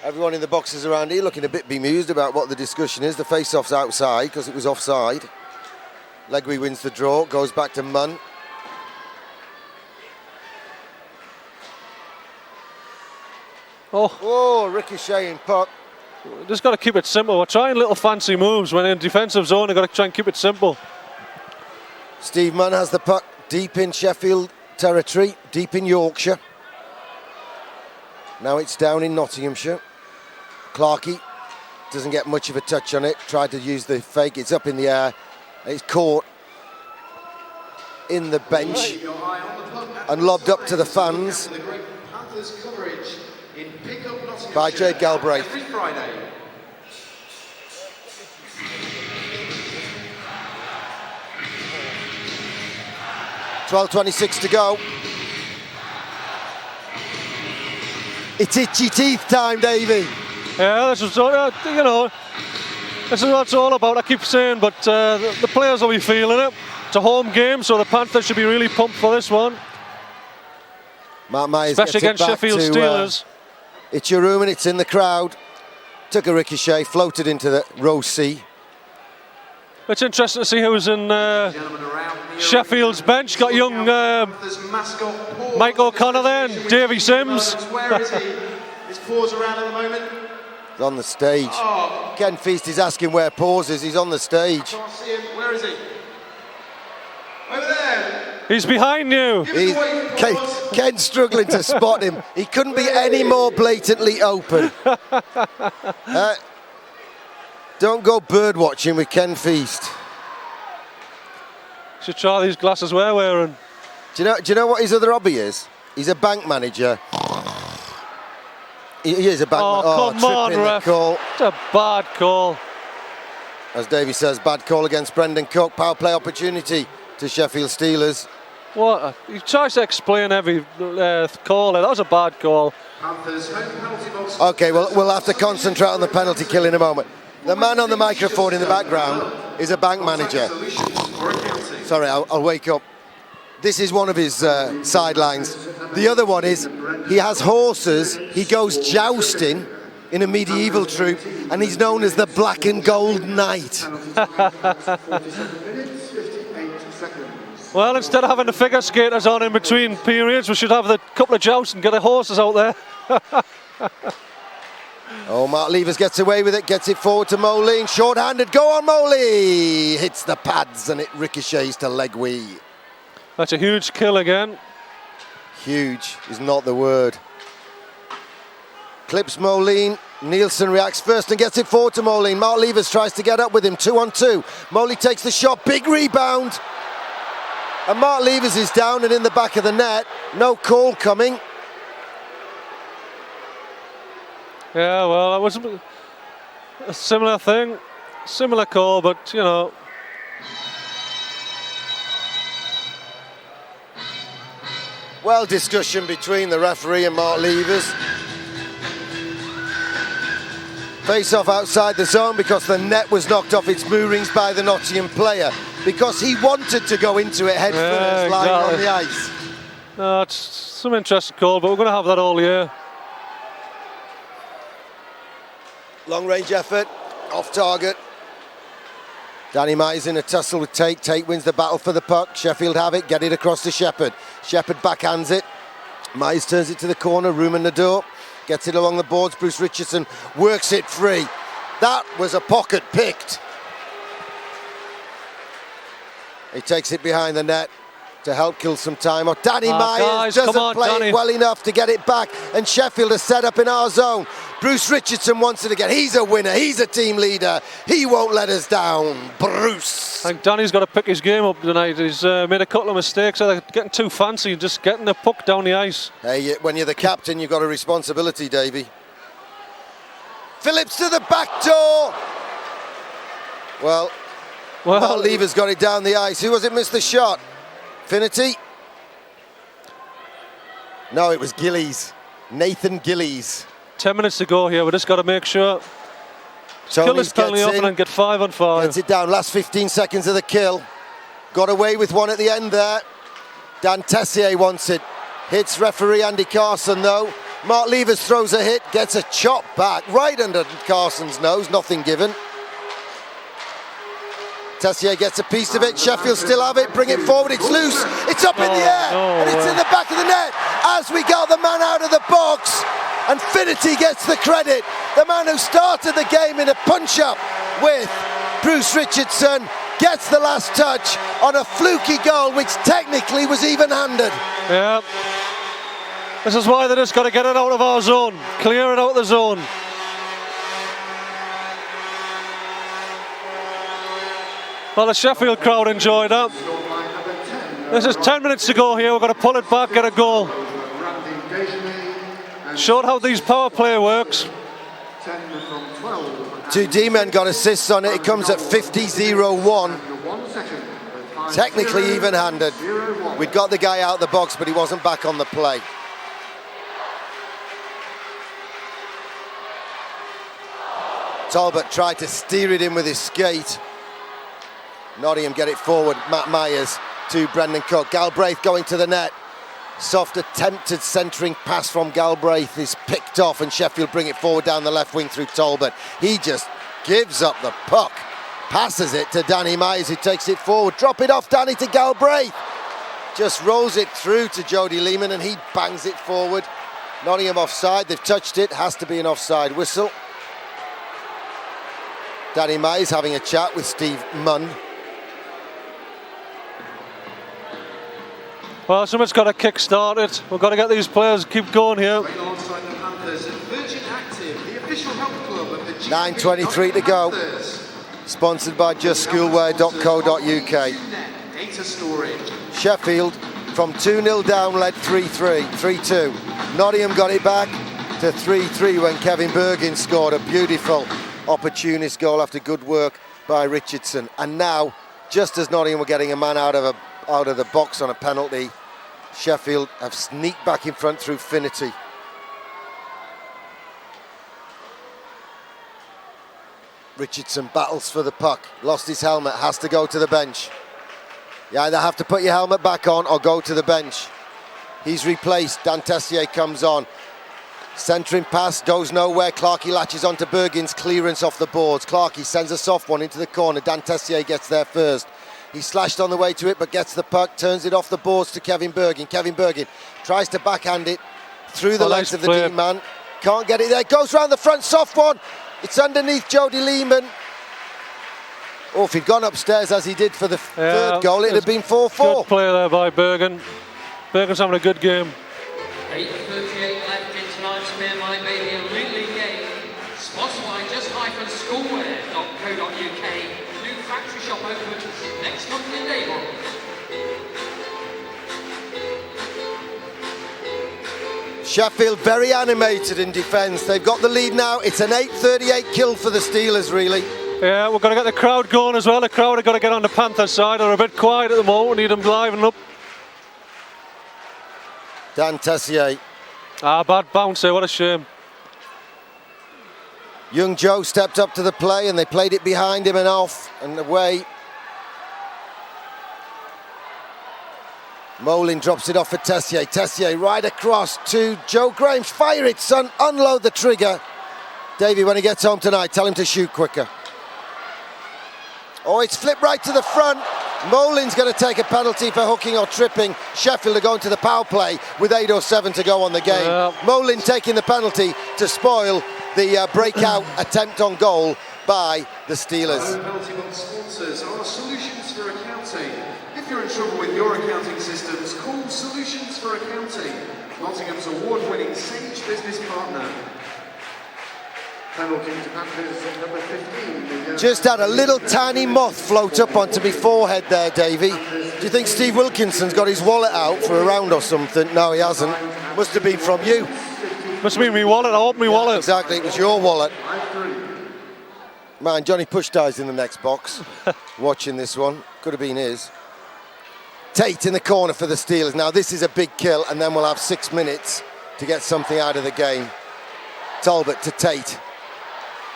Everyone in the boxes around here looking a bit bemused about what the discussion is. The face-off's outside because it was offside. Legwey wins the draw, goes back to Munn. Oh, ricocheting puck. Just got to keep it simple. We're trying little fancy moves when in defensive zone. They've got to try and keep it simple. Steve Munn has the puck deep in Sheffield territory, deep in Yorkshire. Now it's down in Nottinghamshire. Clarkey doesn't get much of a touch on it. Tried to use the fake. It's up in the air. It's caught in the bench and lobbed up to the fans by Jade Galbraith. 12:26 to go. It's itchy teeth time, Davey. Yeah, this is what it's all about. I keep saying, but the players will be feeling it. It's a home game, so the Panthers should be really pumped for this one. Matt Myers especially gets against Sheffield Steelers. It's your room and it's in the crowd. Took a ricochet, floated into the row C. It's interesting to see who's in Sheffield's bench. Got young Mike O'Connor there and Davy Sims. Where is he? His paws around at the moment. He's on the stage. Ken Feast is asking where Paws is. He's on the stage. Can't see him. Where is he? Over there. He's behind you. Ken's struggling to spot him. He couldn't be any more blatantly open. Don't go bird watching with Ken Feast. Should try these glasses we're wearing. Do you know what his other hobby is? He's a bank manager. He is a bank manager. Come on, ref. Call. It's a bad call. As Davey says, bad call against Brendan Cook. Power play opportunity to Sheffield Steelers. What? He tries to explain every call. That was a bad call. Okay, well, we'll have to concentrate on the penalty kill in a moment. The man on the microphone in the background is a bank manager. Sorry, I'll wake up. This is one of his sidelines. The other one is he has horses. He goes jousting in a medieval troupe, and he's known as the Black and Gold Knight. Well, instead of having the figure skaters on in between periods, we should have the couple of jousts and get the horses out there. Oh, Mark Levers gets away with it, gets it forward to Moline. Short-handed, go on Moline! Hits the pads and it ricochets to Legwee. That's a huge kill again. Huge is not the word. Clips Moline. Nielsen reacts first and gets it forward to Moline. Mark Levers tries to get up with him, 2-on-2. Moline takes the shot, big rebound. And Mark Levers is down and in the back of the net. No call coming. Yeah, well, it was a similar thing. Similar call, but, you know. Well, discussion between the referee and Mark Levers. Face off outside the zone because the net was knocked off its moorings by the Nottingham player because he wanted to go into it head first, lying on the ice. No, it's some interesting call, but we're going to have that all year. Long range effort, off target. Danny Myers in a tussle with Tate. Tate wins the battle for the puck. Sheffield have it, get it across to Shepherd. Shepherd backhands it. Myers turns it to the corner, Ruben Nadeau. Gets it along the boards, Bruce Richardson works it free. That was a pocket picked. He takes it behind the net to help kill some time. Danny Myers doesn't play it well enough to get it back, and Sheffield is set up in our zone. Bruce Richardson wants it again. He's a winner, he's a team leader. He won't let us down, Bruce. I think Danny's got to pick his game up tonight. He's made a couple of mistakes. They're getting too fancy, just getting the puck down the ice. Hey, when you're the captain, you've got a responsibility, Davey. Phillips to the back door. Well, Mark Levers got it down the ice. Who was it missed the shot? Finity? No, it was Gillies. Nathan Gillies. 10 minutes to go here. We just got to make sure. Kill this penalty off and then get 5-on-5. Gets it down. Last 15 seconds of the kill. Got away with one at the end there. Dan Tessier wants it. Hits referee Andy Carson though. Mark Levers throws a hit. Gets a chop back right under Carson's nose. Nothing given. Tessier gets a piece of it. Sheffield still have it. Bring it forward. It's loose. It's up in the air. And it's in the back of the net. As we got the man out of the box. And Finity gets the credit. The man who started the game in a punch-up with Bruce Richardson gets the last touch on a fluky goal, which technically was even-handed. Yeah. This is why they just got to get it out of our zone. Clear it out of the zone. Well, the Sheffield crowd enjoyed that. This is 10 minutes to go here. We've got to pull it back, get a goal. Showed how these power play works. 2 D-men got assists on it. It comes at 50-0-1. Technically even-handed. We'd got the guy out the box, but he wasn't back on the play. Talbot tried to steer it in with his skate. Nottingham get it forward. Matt Myers to Brendan Cook. Galbraith going to the net. Soft attempted centering pass from Galbraith is picked off, and Sheffield bring it forward down the left wing through Talbot. He just gives up the puck. Passes it to Danny Myers, who takes it forward. Drop it off, Danny, to Galbraith. Just rolls it through to Jody Lehman, and he bangs it forward. Nottingham offside. They've touched it. Has to be an offside whistle. Danny Myers having a chat with Steve Munn. Well, someone's got to kick-start it. We've got to get these players keep going here. Alongside the Panthers, Virgin Active, the official health club of the 9:23 to go. Sponsored by justschoolwear.co.uk. Data storage. Sheffield from 2-0 down led 3-2. Nottingham got it back to 3-3 when Kevin Bergin scored a beautiful opportunist goal after good work by Richardson. And now, just as Nottingham were getting a man out of the box on a penalty, Sheffield have sneaked back in front through Finity. Richardson battles for the puck, lost his helmet, has to go to the bench. You either have to put your helmet back on or go to the bench. He's replaced, Dan Tessier comes on. Centering pass goes nowhere. Clarkey latches onto Bergin's clearance off the boards. Clarkey sends a soft one into the corner. Dan Tessier gets there first. He slashed on the way to it, but gets the puck, turns it off the boards to Kevin Bergin. Kevin Bergin tries to backhand it through the legs of the D-man. Can't get it there. Goes round the front, soft one. It's underneath Jody Lehman. Oh, if he'd gone upstairs as he did for the third goal, it'd have been 4-4. Good play there by Bergen. Bergen's having a good game. 8:38 left in tonight's Be My Baby Elite League game. Sponsored by just-schoolwear.co.uk. New factory shop opens next month in April. Sheffield very animated in defence. They've got the lead now. It's an 8:38 kill for the Steelers, really. Yeah, we've got to get the crowd going as well. The crowd have got to get on the Panthers side. They're a bit quiet at the moment. We need them liven up. Dan Tessier. Bad bounce there. What a shame. Young Joe stepped up to the play and they played it behind him and off and away. Molin drops it off for Tessier. Tessier right across to Joe Graham. Fire it, son. Unload the trigger. Davey, when he gets home tonight, tell him to shoot quicker. Oh, it's flipped right to the front. Molin's going to take a penalty for hooking or tripping. Sheffield are going to the power play with 8 or 7 to go on the game. Yeah. Molin taking the penalty to spoil the breakout attempt on goal by the Steelers. Our penalty box sponsors are Solutions for Accounting. If you're in trouble with your accounting systems, call Solutions for Accounting, Nottingham's award-winning Sage business partner. Penalty to Panthers at number 15. Just had a little tiny moth float up onto my forehead there, Davey. Do you think Steve Wilkinson's got his wallet out for a round or something? No, he hasn't. Must have been from you. Must have been my wallet. I opened my wallet. Exactly, it was your wallet. Man, Johnny Pushtie's in the next box, watching this one. Could have been his. Tate in the corner for the Steelers. Now this is a big kill, and then we'll have 6 minutes to get something out of the game. Talbot to Tate.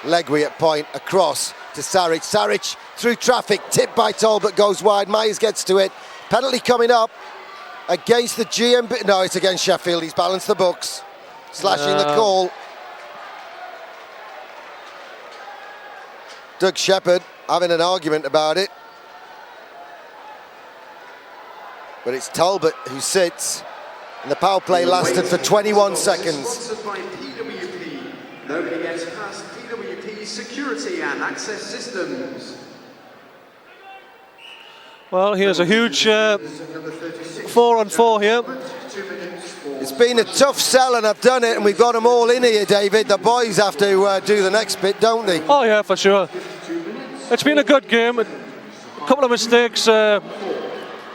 Legway at point, across to Saric. Saric through traffic, tipped by Talbot, goes wide. Myers gets to it. Penalty coming up against the GMB. No, it's against Sheffield. He's balanced the books. Slashing the call. Doug Shepherd having an argument about it. But it's Talbot who sits. And the power play lasted for 21 seconds. Sponsored by PWP. Nobody gets past PWP security and access systems. Well, here's a huge 4-on-4 here. It's been a tough sell and I've done it and we've got them all in here, David. The boys have to do the next bit, don't they? Oh yeah, for sure. It's been a good game. A couple of mistakes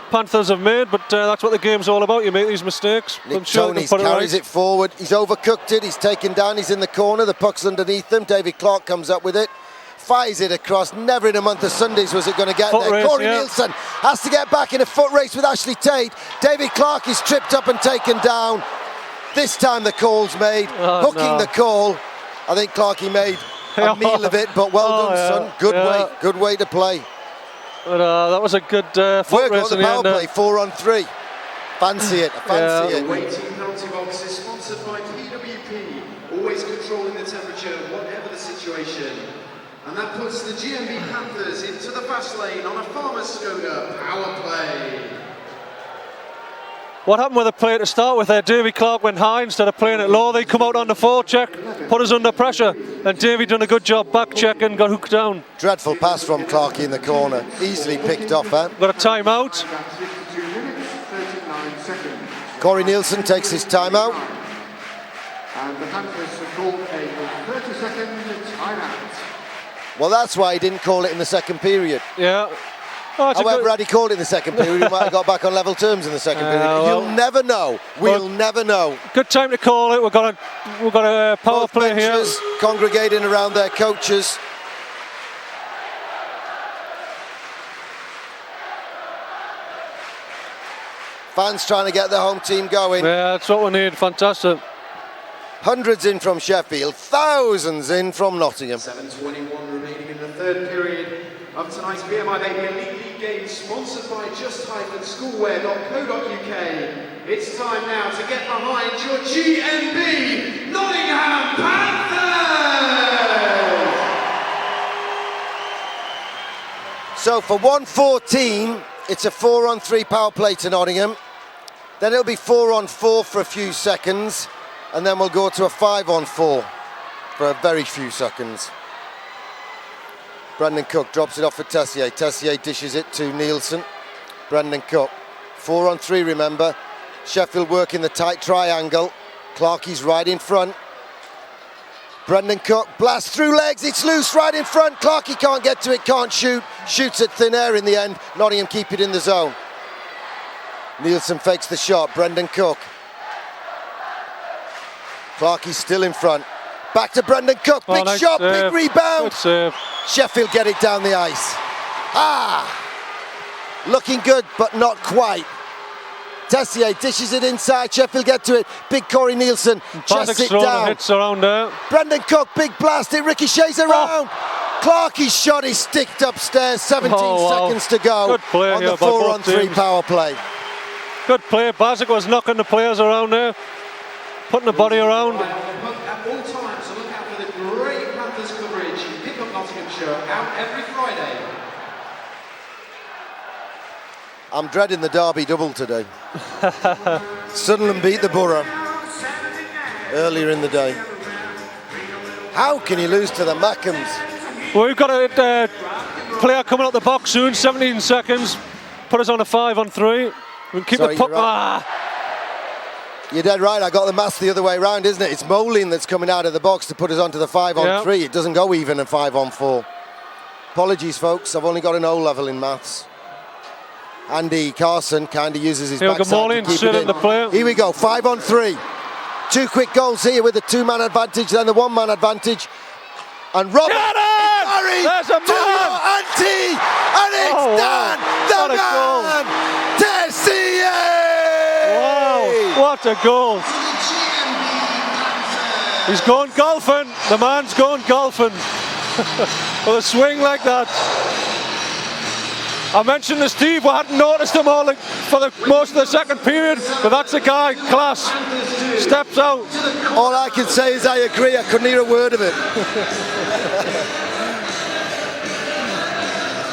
Panthers have made, but that's what the game's all about. You make these mistakes. Nick Toney carries it forward. He's overcooked it. He's taken down. He's in the corner. The puck's underneath them. David Clark comes up with it. Fires it across. Never in a month of Sundays was it going to get Foot there. race, Corey yeah. Nielsen has to get back in a foot race with Ashley Tate. David Clark is tripped up and taken down. This time the call's made. Hooking the call. I think Clarkey made a meal of it, but well done, son. Good way to play. But, that was a good foot Work race on the power play, 4-on-3. Fancy it, fancy it. The waiting penalty box is sponsored by PWP, always controlling the temperature, whatever the situation. And that puts the GMB Panthers into the fast lane on a Farmer's Skoda power play. What happened with the play to start with there? Davy Clark went high instead of playing it low. They come out on the forecheck, put us under pressure, and Davy done a good job back checking, got hooked down. Dreadful pass from Clarkey in the corner. Easily picked off, eh? Got a timeout. 52 minutes, 39 seconds. Corey Nielsen takes his timeout. And the Panthers have called a 30-second timeout. Well, that's why he didn't call it in the second period. Yeah. Oh, However, had he called it in the second period, he might have got back on level terms in the second period. well, You'll never know. We'll never know. Good time to call it. We've got a power Both play here. benches congregating around their coaches. Fans trying to get the home team going. Yeah, that's what we need. Fantastic. Hundreds in from Sheffield, thousands in from Nottingham. 7:21 remaining in the third period of tonight's Be My Baby Elite League game, sponsored by just-schoolwear.co.uk. It's time now to get behind your GMB Nottingham Panthers! So for 1:14, it's a 4-on-3 power play to Nottingham. Then it'll be 4-on-4 for a few seconds. and then we'll go to a 5-on-4 for a very few seconds. Brendan Cook drops it off for Tessier. Tessier dishes it to Nielsen. Brendan Cook, 4-on-3, remember. Sheffield working the tight triangle. Clarkie's right in front. Brendan Cook blasts through legs, it's loose right in front. Clarkie can't get to it, can't shoot. Shoots at thin air in the end. Nottingham keep it in the zone. Nielsen fakes the shot. Brendan Cook. Clarkie's still in front. Back to Brendan Cook. Big nice shot, save. big rebound. Good save. Sheffield get it down the ice. Looking good, but not quite. Tessier dishes it inside. Sheffield get to it. Big Corey Nielsen chests it down. Hits around there. Brendan Cook, big blast. It ricochets around. Clarkie's shot is sticked upstairs. 17 seconds to go. Good play on here the by both 4-on-3 teams. power play. Good play. Bazik was knocking the players around there, putting the body around. At all times, so look out for the great Panthers coverage. Pick up Nottinghamshire out every Friday. I'm dreading the Derby double today. Sunderland beat the Borough earlier in the day. How can you lose to the Mackhams? Well, we've got a player coming up the box soon, 17 seconds. Put us on a 5-on-3. We can keep Sorry, the puck. you're right. You're dead right, I got the maths the other way around, isn't it? It's Moline that's coming out of the box to put us onto the 5-on-3. It doesn't go even in 5-on-4. Apologies, folks, I've only got an O level in maths. Andy Carson kind of uses his backside to keep it in. The play. Here we go, 5-on-3. 2 quick goals here with the 2-man advantage, then the 1-man advantage. And Robert There's a man! Ante, and it's done! The man! Tessier! Wow, what a goal! He's going golfing. The man's going golfing. With a swing like that. I mentioned to Steve, we hadn't noticed him all for most of the second period, but that's the guy, class. Steps out. All I can say is I agree, I couldn't hear a word of it.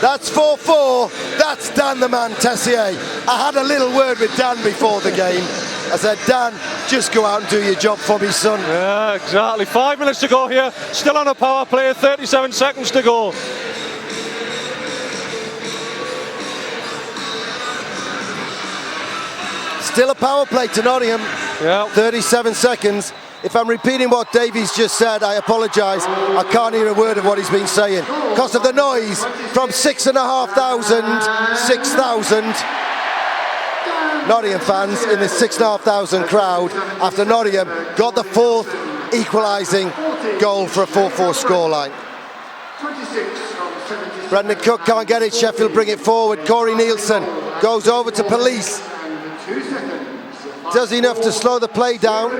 That's 4-4, that's Dan the man Tessier. I had a little word with Dan before the game. I said, Dan, just go out and do your job for me, son. Yeah, exactly. 5 minutes to go here, still on a power play, 37 seconds to go. Still a power play to Nottingham. 37 seconds. If I'm repeating what Davies just said, I apologise. I can't hear a word of what he's been saying. Because of the noise from 6,500, 6,000 Nottingham fans in the 6,500 crowd after Nottingham got the 4th equalising goal for a 4-4 scoreline. Brendan Cook can't get it. Sheffield bring it forward. Corey Nielsen goes over to police. Does enough to slow the play down.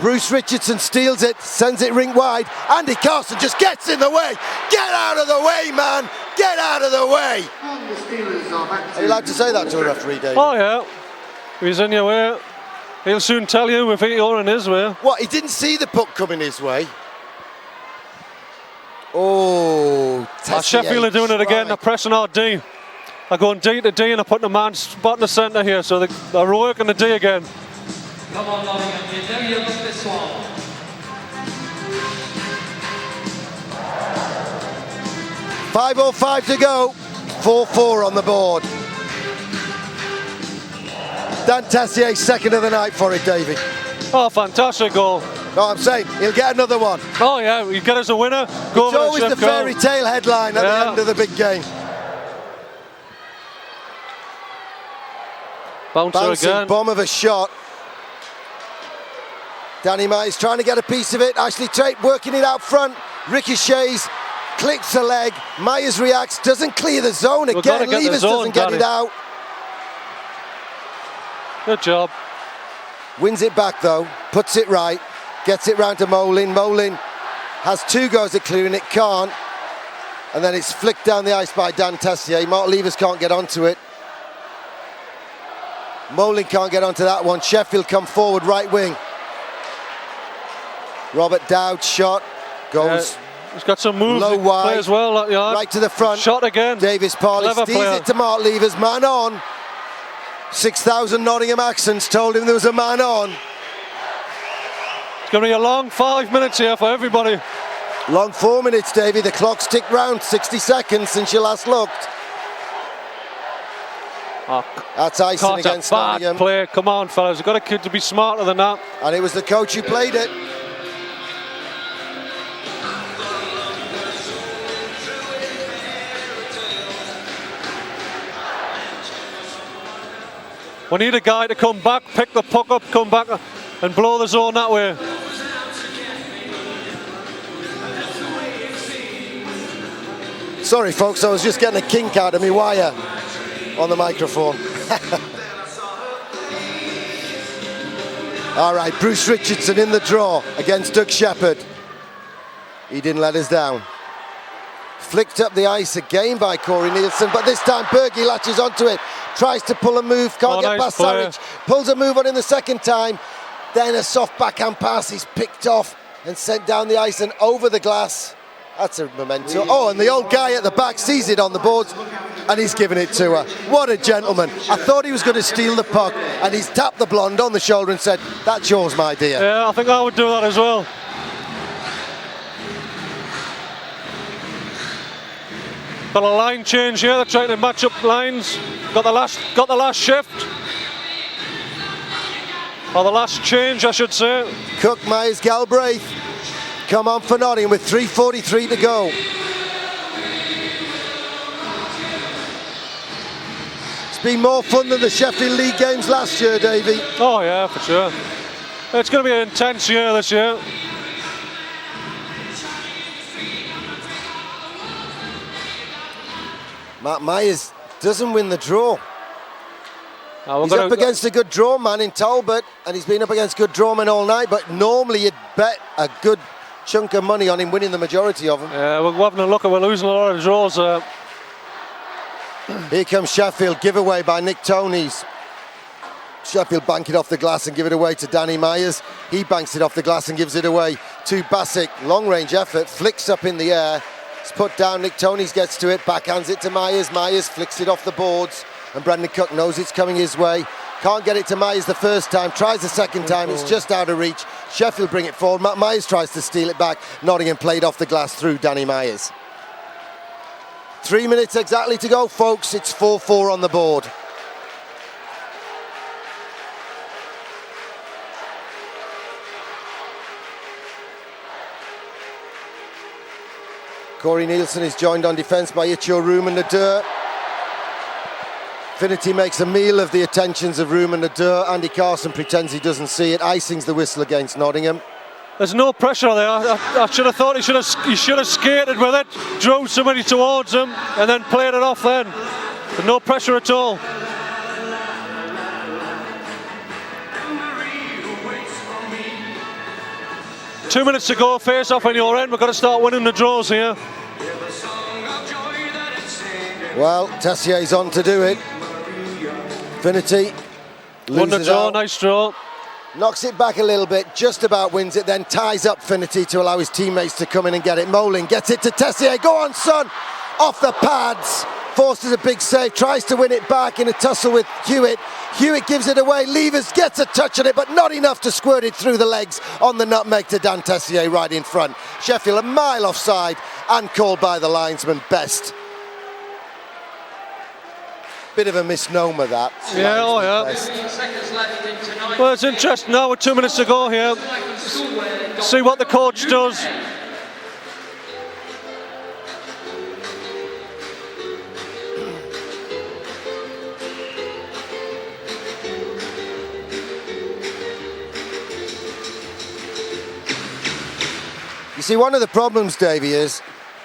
Bruce Richardson steals it, sends it ring wide. Andy Carson just gets in the way. Get out of the way, man. Get out of the way. Are you allowed to say that to a referee, Dave? Oh yeah, he's in your way. He'll soon tell you if you're in his way. What, he didn't see the puck coming his way? Oh, Sheffield are doing it again. They're pressing our D. They're going D to D and they're putting a man spot in the centre here, so they're working the D again. Come on, Nottingham, you know you love this one. .505 to go. 4-4 on the board. Dan Tessier, second of the night for it, Davey. Oh, fantastic goal. No, I'm saying he'll get another one. Oh yeah, you get us a winner. Go It's always the fairy tale headline at the end of the big game. Bouncing again. Bomb of a shot. Danny Myers trying to get a piece of it. Ashley Tate working it out front. Ricochets, clicks the leg. Myers reacts, doesn't clear the zone again. Levers doesn't get it out. Good job. Wins it back though, puts it right, gets it round to Moline. Moline has 2 goes at clearing it, can't. And then it's flicked down the ice by Dan Tessier. Mark Levers can't get onto it. Moline can't get onto that one. Sheffield come forward, right wing. Robert Dowd's shot goes. He's got some moves. Low wide, play as well. right to the front. Shot again. Davis Parley steals it to Mark Levers. Man on. 6,000 Nottingham accents told him there was a man on. It's going to be a long 5 minutes here for everybody. Long 4 minutes, Davey. The clock's ticked round. 60 seconds since you last looked. Oh, that's icing Carter, against bad Nottingham. play. Come on, fellas. You've got a kid to be smarter than that. And it was the coach who played it. We need a guy to come back, pick the puck up, come back and blow the zone that way. Sorry folks, I was just getting a kink out of my wire on the microphone. All right, Bruce Richardson in the draw against Doug Shepherd. He didn't let us down. Flicked up the ice again by Corey Nielsen, but this time Bergie latches onto it, tries to pull a move, can't get past Sarich, pulls a move on in the second time, then a soft backhand pass, he's picked off and sent down the ice and over the glass. That's a memento. Oh, and the old guy at the back sees it on the boards and he's giving it to her. What a gentleman. I thought he was going to steal the puck and he's tapped the blonde on the shoulder and said, that's yours, my dear. Yeah, I think I would do that as well. Got a line change here, they're trying to match up lines. Got the last shift. Or the last change, I should say. Cook, Myers, Galbraith come on for Nottingham with 3:43 to go. It's been more fun than the Sheffield League games last year, Davey. Oh yeah, for sure. It's going to be an intense year this year. Matt Myers doesn't win the draw. He's up against a good draw man in Talbot, and he's been up against good draw men all night, but normally you'd bet a good chunk of money on him winning the majority of them. Yeah, we're having a look and we're losing a lot of draws. Here comes Sheffield, giveaway by Nick Tonys. Sheffield bank it off the glass and give it away to Danny Myers. He banks it off the glass and gives it away to Bassick. Long range effort, flicks up in the air. It's put down, Nick Tonys gets to it, backhands it to Myers. Myers flicks it off the boards and Brendan Cook knows it's coming his way. Can't get it to Myers the first time, tries the second time, it's just out of reach. Sheffield bring it forward, Matt Myers tries to steal it back. Nottingham played off the glass through Danny Myers. 3 minutes exactly to go, folks. It's 4-4 on the board. Corey Nielsen is joined on defence by Icho Room and Nadur. Finity makes a meal of the attentions of Room and Nadur. Andy Carson pretends he doesn't see it. Icing's the whistle against Nottingham. There's no pressure there. I should have thought he should have skated with it, drove somebody towards him, and then played it off then. But no pressure at all. Two minutes to go, face off on your end. We've got to start winning the draws here. Well, Tessier's on to do it. Finity won the loses draw, out. nice draw. Knocks it back a little bit, just about wins it, then ties up Finity to allow his teammates to come in and get it. Moling gets it to Tessier. Go on, son! Off the pads. Forces a big save, tries to win it back in a tussle with Hewitt. Hewitt gives it away, Levers gets a touch on it, but not enough to squirt it through the legs on the nutmeg to Dan Tessier right in front. Sheffield a mile offside and called by the linesman Best. Bit of a misnomer that. Yeah, oh yeah. Well, it's interesting now with 2 minutes to go here. See what the coach does. You see, one of the problems, Davey, is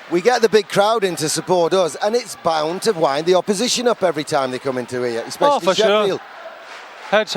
we get the big crowd in to support us, and it's bound to wind the opposition up every time they come into here, especially for Sheffield. Sure. Heads.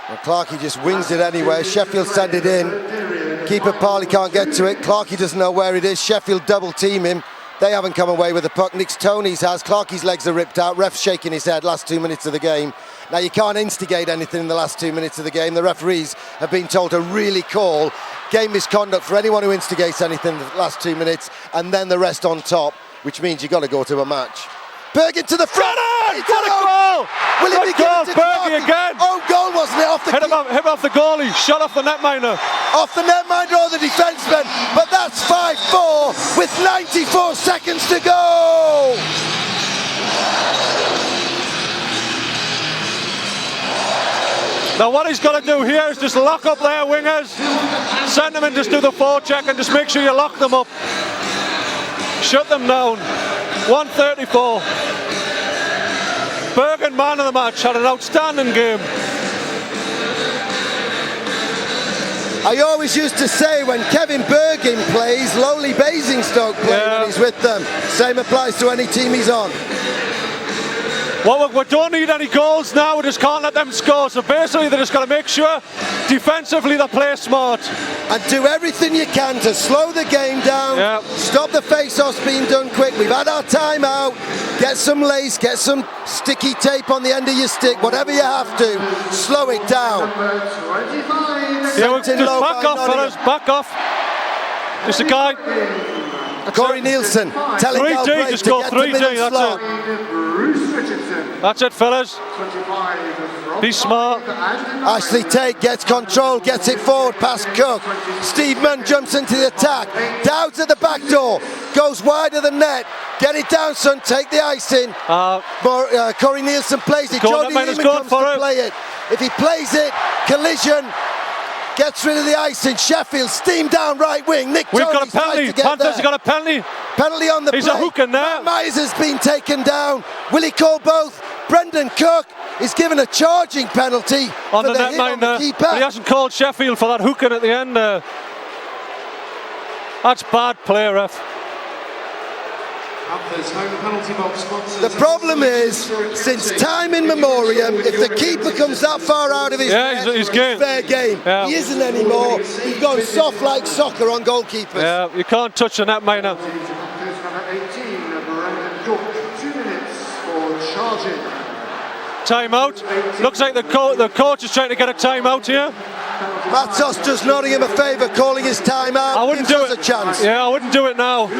Well, Clarkey just wings it anyway. Sheffield send it in. Keeper Parley can't get to it. Clarkey doesn't know where it is. Sheffield double team him. They haven't come away with the puck. Nick Tonys has. Clarkey's legs are ripped out. Ref's shaking his head last 2 minutes of the game. Now, you can't instigate anything in the last 2 minutes of the game. The referees have been told to really call game misconduct for anyone who instigates anything in the last 2 minutes, and then the rest on top, which means you've got to go to a match. Bergen to the front. What a goal! Will it be given to Bergen again? Own goal, wasn't it? Off hit him off the goalie, shot off the netminder. Off the netminder or the defenseman, but that's 5-4 with 94 seconds to go. Now what he's got to do here is just lock up their wingers, send them in, just do the forecheck and just make sure you lock them up. Shut them down. 134. Bergen, man of the match, had an outstanding game. I always used to say when Kevin Bergen plays, Lowly Basingstoke play when he's with them. Same applies to any team he's on. Well, we don't need any goals now, we just can't let them score. So basically they just got to make sure defensively they play smart. And do everything you can to slow the game down, stop the face-offs being done quick. We've had our time out. Get some lace, get some sticky tape on the end of your stick, whatever you have to, slow it down. Yeah, just back off, fellas, back off. Just a guy. Corey Nielsen telling 3D, just go 3D, that's it. That's it, fellas. Be smart. Ashley Tate gets control, gets it forward past Cook. Steve Munn jumps into the attack. Dowd's at the back door, goes wide of the net. Get it down, son, take the ice in. Corey Nielsen plays it. Jody Lehman comes to play it. If he plays it, collision. Gets rid of the ice in Sheffield, steam down right wing. Nick We've Tony's got a penalty. Panthers have got a penalty. Penalty on the play. He's a hook in there. Matt Myers has been taken down. Will he call both? Brendan Cook is given a charging penalty on for the hit on the keeper. But he hasn't called Sheffield for that hooking at the end. That's bad play, ref. The problem is, since time in memoriam, if the keeper comes that far out of his net, he's game. Fair game. Yeah. He isn't anymore. He's gone soft like soccer on goalkeepers. Yeah, you can't touch the netminder. Timeout. Looks like the coach is trying to get a timeout here. Matos does Nottingham a favour, calling his timeout. I wouldn't do it. A chance. Yeah, I wouldn't do it now.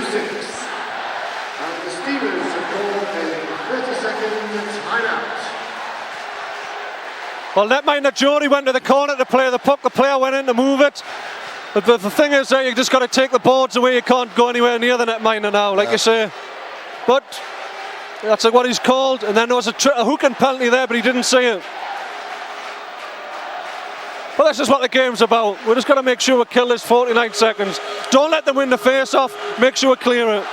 Well, netminder Jody went to the corner to play the puck. The player went in to move it. But the thing is that you just got to take the boards away. You can't go anywhere near the netminder now, like you say. But that's what he's called. And then there was a hooking penalty there, but he didn't see it. But that's just what the game's about. We're just got to make sure we kill this 49 seconds. Don't let them win the face-off. Make sure we clear it.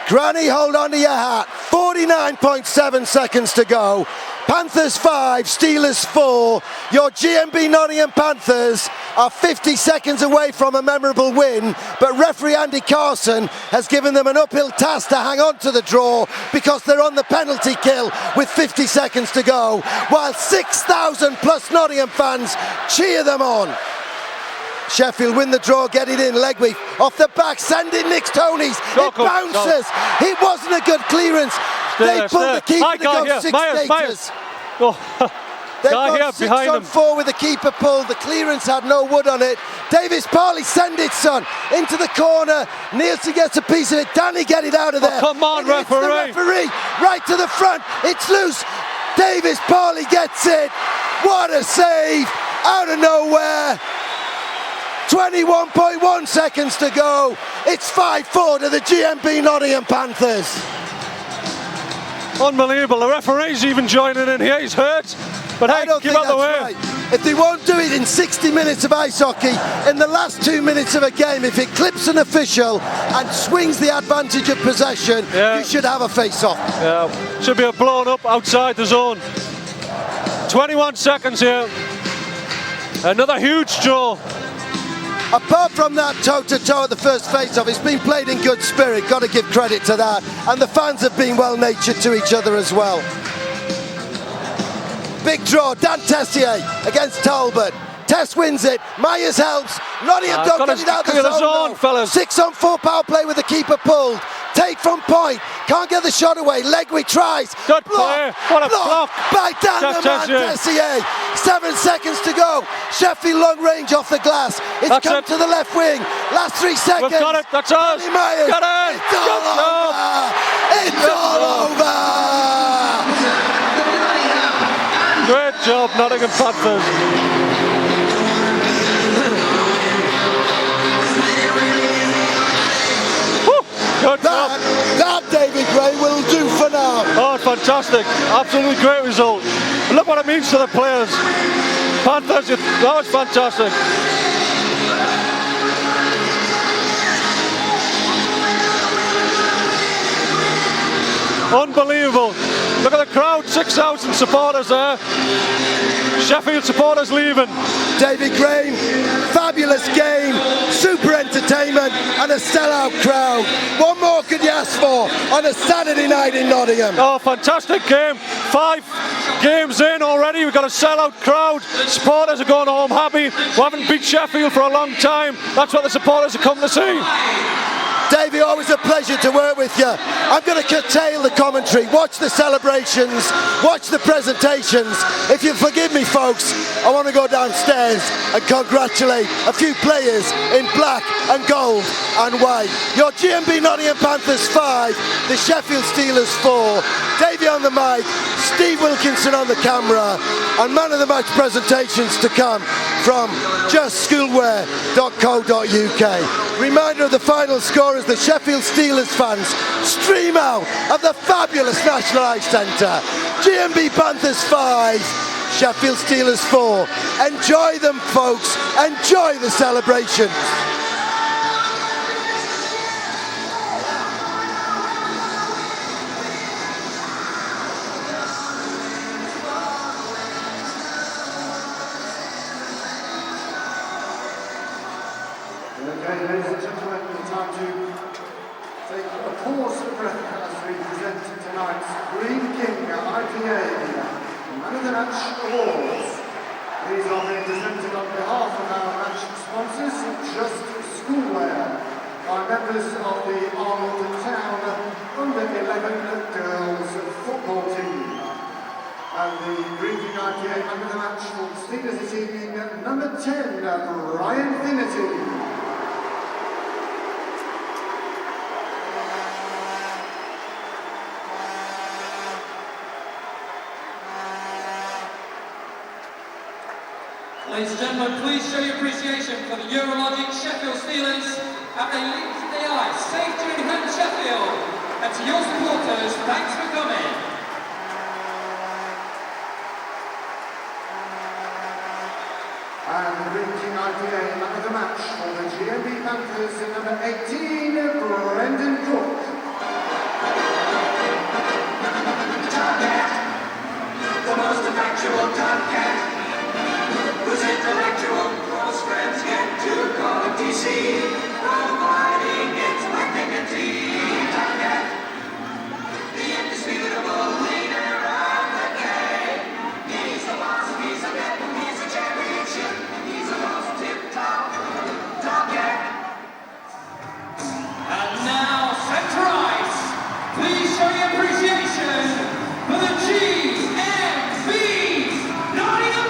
Granny, hold on to your hat. 49.7 seconds to go. Panthers 5, Steelers 4. Your GMB Nottingham Panthers are 50 seconds away from a memorable win, but referee Andy Carson has given them an uphill task to hang on to the draw because they're on the penalty kill with 50 seconds to go, while 6,000 plus Nottingham fans cheer them on. Sheffield win the draw, get it in. Legweave off the back, send it Nick Tony's. It bounces. It wasn't a good clearance. They pulled the keeper to go 6 meters. They've gone 6 on 4 with the keeper pulled. The clearance had no wood on it. Davis Parley, send it, son. Into the corner. Nielsen gets a piece of it. Danny, get it out of there. Come on, referee. The referee right to the front. It's loose. Davis Parley gets it. What a save out of nowhere. 21.1 seconds to go. It's 5-4 to the GMB Nottingham Panthers. Unbelievable. The referee's even joining in here. He's hurt. But hey, give out the way. Right. If they won't do it in 60 minutes of ice hockey, in the last 2 minutes of a game, if it clips an official and swings the advantage of possession, you should have a face-off. Yeah, should be a blown up outside the zone. 21 seconds here. Another huge draw. Apart from that toe-to-toe at the first face-off, it's been played in good spirit, got to give credit to that. And the fans have been well-natured to each other as well. Big draw, Dan Tessier against Talbot. Tess wins it, Myers helps, Nottingham don't get it out of the zone, fellas. 6 on 4 power play with the keeper pulled. Take from point, can't get the shot away, Legway tries. Good play, what a block. By Dan Tessier. 7 seconds to go. Sheffield long range off the glass. It's come to the left wing. Last 3 seconds. We've got it, that's ours. Myers. Got it. It's all over. It's all over. Great job, Nottingham Panthers. Good job. That David Gray will do for now. Oh, fantastic. Absolutely great result. And look what it means to the players. Panthers, that was fantastic. Unbelievable. Look at the crowd, 6,000 supporters there. Sheffield supporters leaving. David Graham, fabulous game, super entertainment and a sellout crowd. What more could you ask for on a Saturday night in Nottingham? Oh, fantastic game. 5 games in already. We've got a sellout crowd. Supporters are going home happy. We haven't beat Sheffield for a long time. That's what the supporters are coming to see. Davey, always a pleasure to work with you. I'm going to curtail the commentary. Watch the celebrations, watch the presentations. If you forgive me, folks, I want to go downstairs and congratulate a few players in black and gold and white. Your GMB Nottingham Panthers 5, the Sheffield Steelers 4. Davey on the mic, Steve Wilkinson on the camera, and man of the match presentations to come from justschoolwear.co.uk. Reminder of the final score as the Sheffield Steelers fans stream out of the fabulous National Ice Centre. GMB Panthers 5, Sheffield Steelers 4. Enjoy them, folks. Enjoy the celebrations. Okay, ladies and gentlemen, it's time to take a pause for breath as we present tonight's Green King IPA Man of the Match Awards. These are being presented on behalf of our match sponsors, Just Schoolwear, by members of the Arnold Town Under-11 Girls Football Team. And the Green King IPA Man of the Match for the Steelers this evening, number 10, Ryan Finnerty. Ladies and gentlemen, please show your appreciation for the Eurologic Sheffield Steelers as they leap to the ice, safe to inherit Sheffield. And to your supporters, thanks for coming. And the Green King IPA Man of the Match for the GMB Panthers, number 18, Brendan Cook. Target, the most effectual target. Whose intellectual close friends get to call him TC, providing its dignity. Target, the indisputable leader of the game. He's the boss, he's a bet, he's a championship, he's the most tip-top. Target. And now, centre ice, please show your appreciation for the GMB Nottingham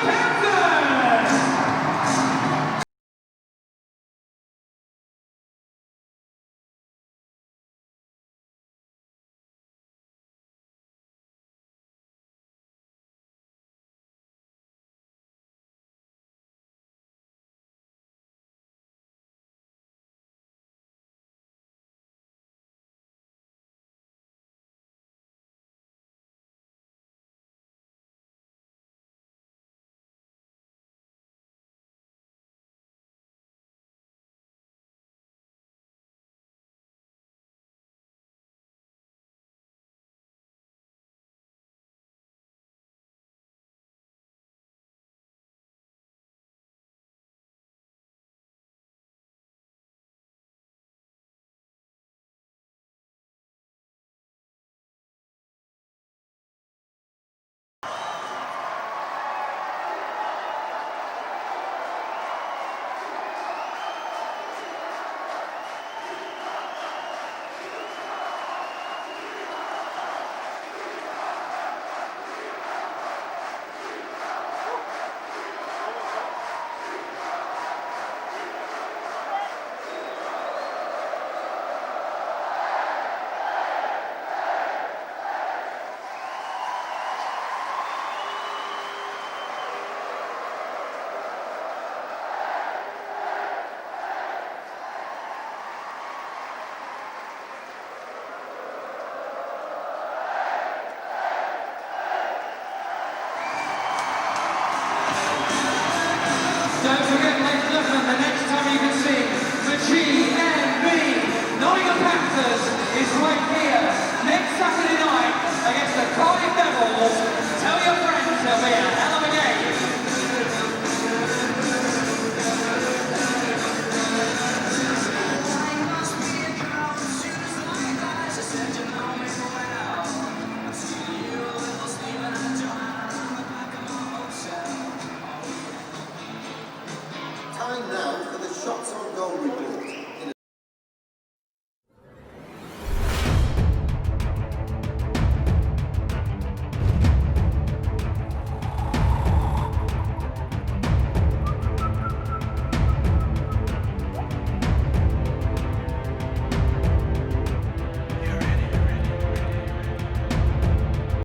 Don't forget, ladies and gentlemen, the next time you can see the GMB Nottingham Panthers is right here next Saturday night against the Cardiff Devils. Tell your friends it'll be a hell of a game. Time now for the shots on goal report.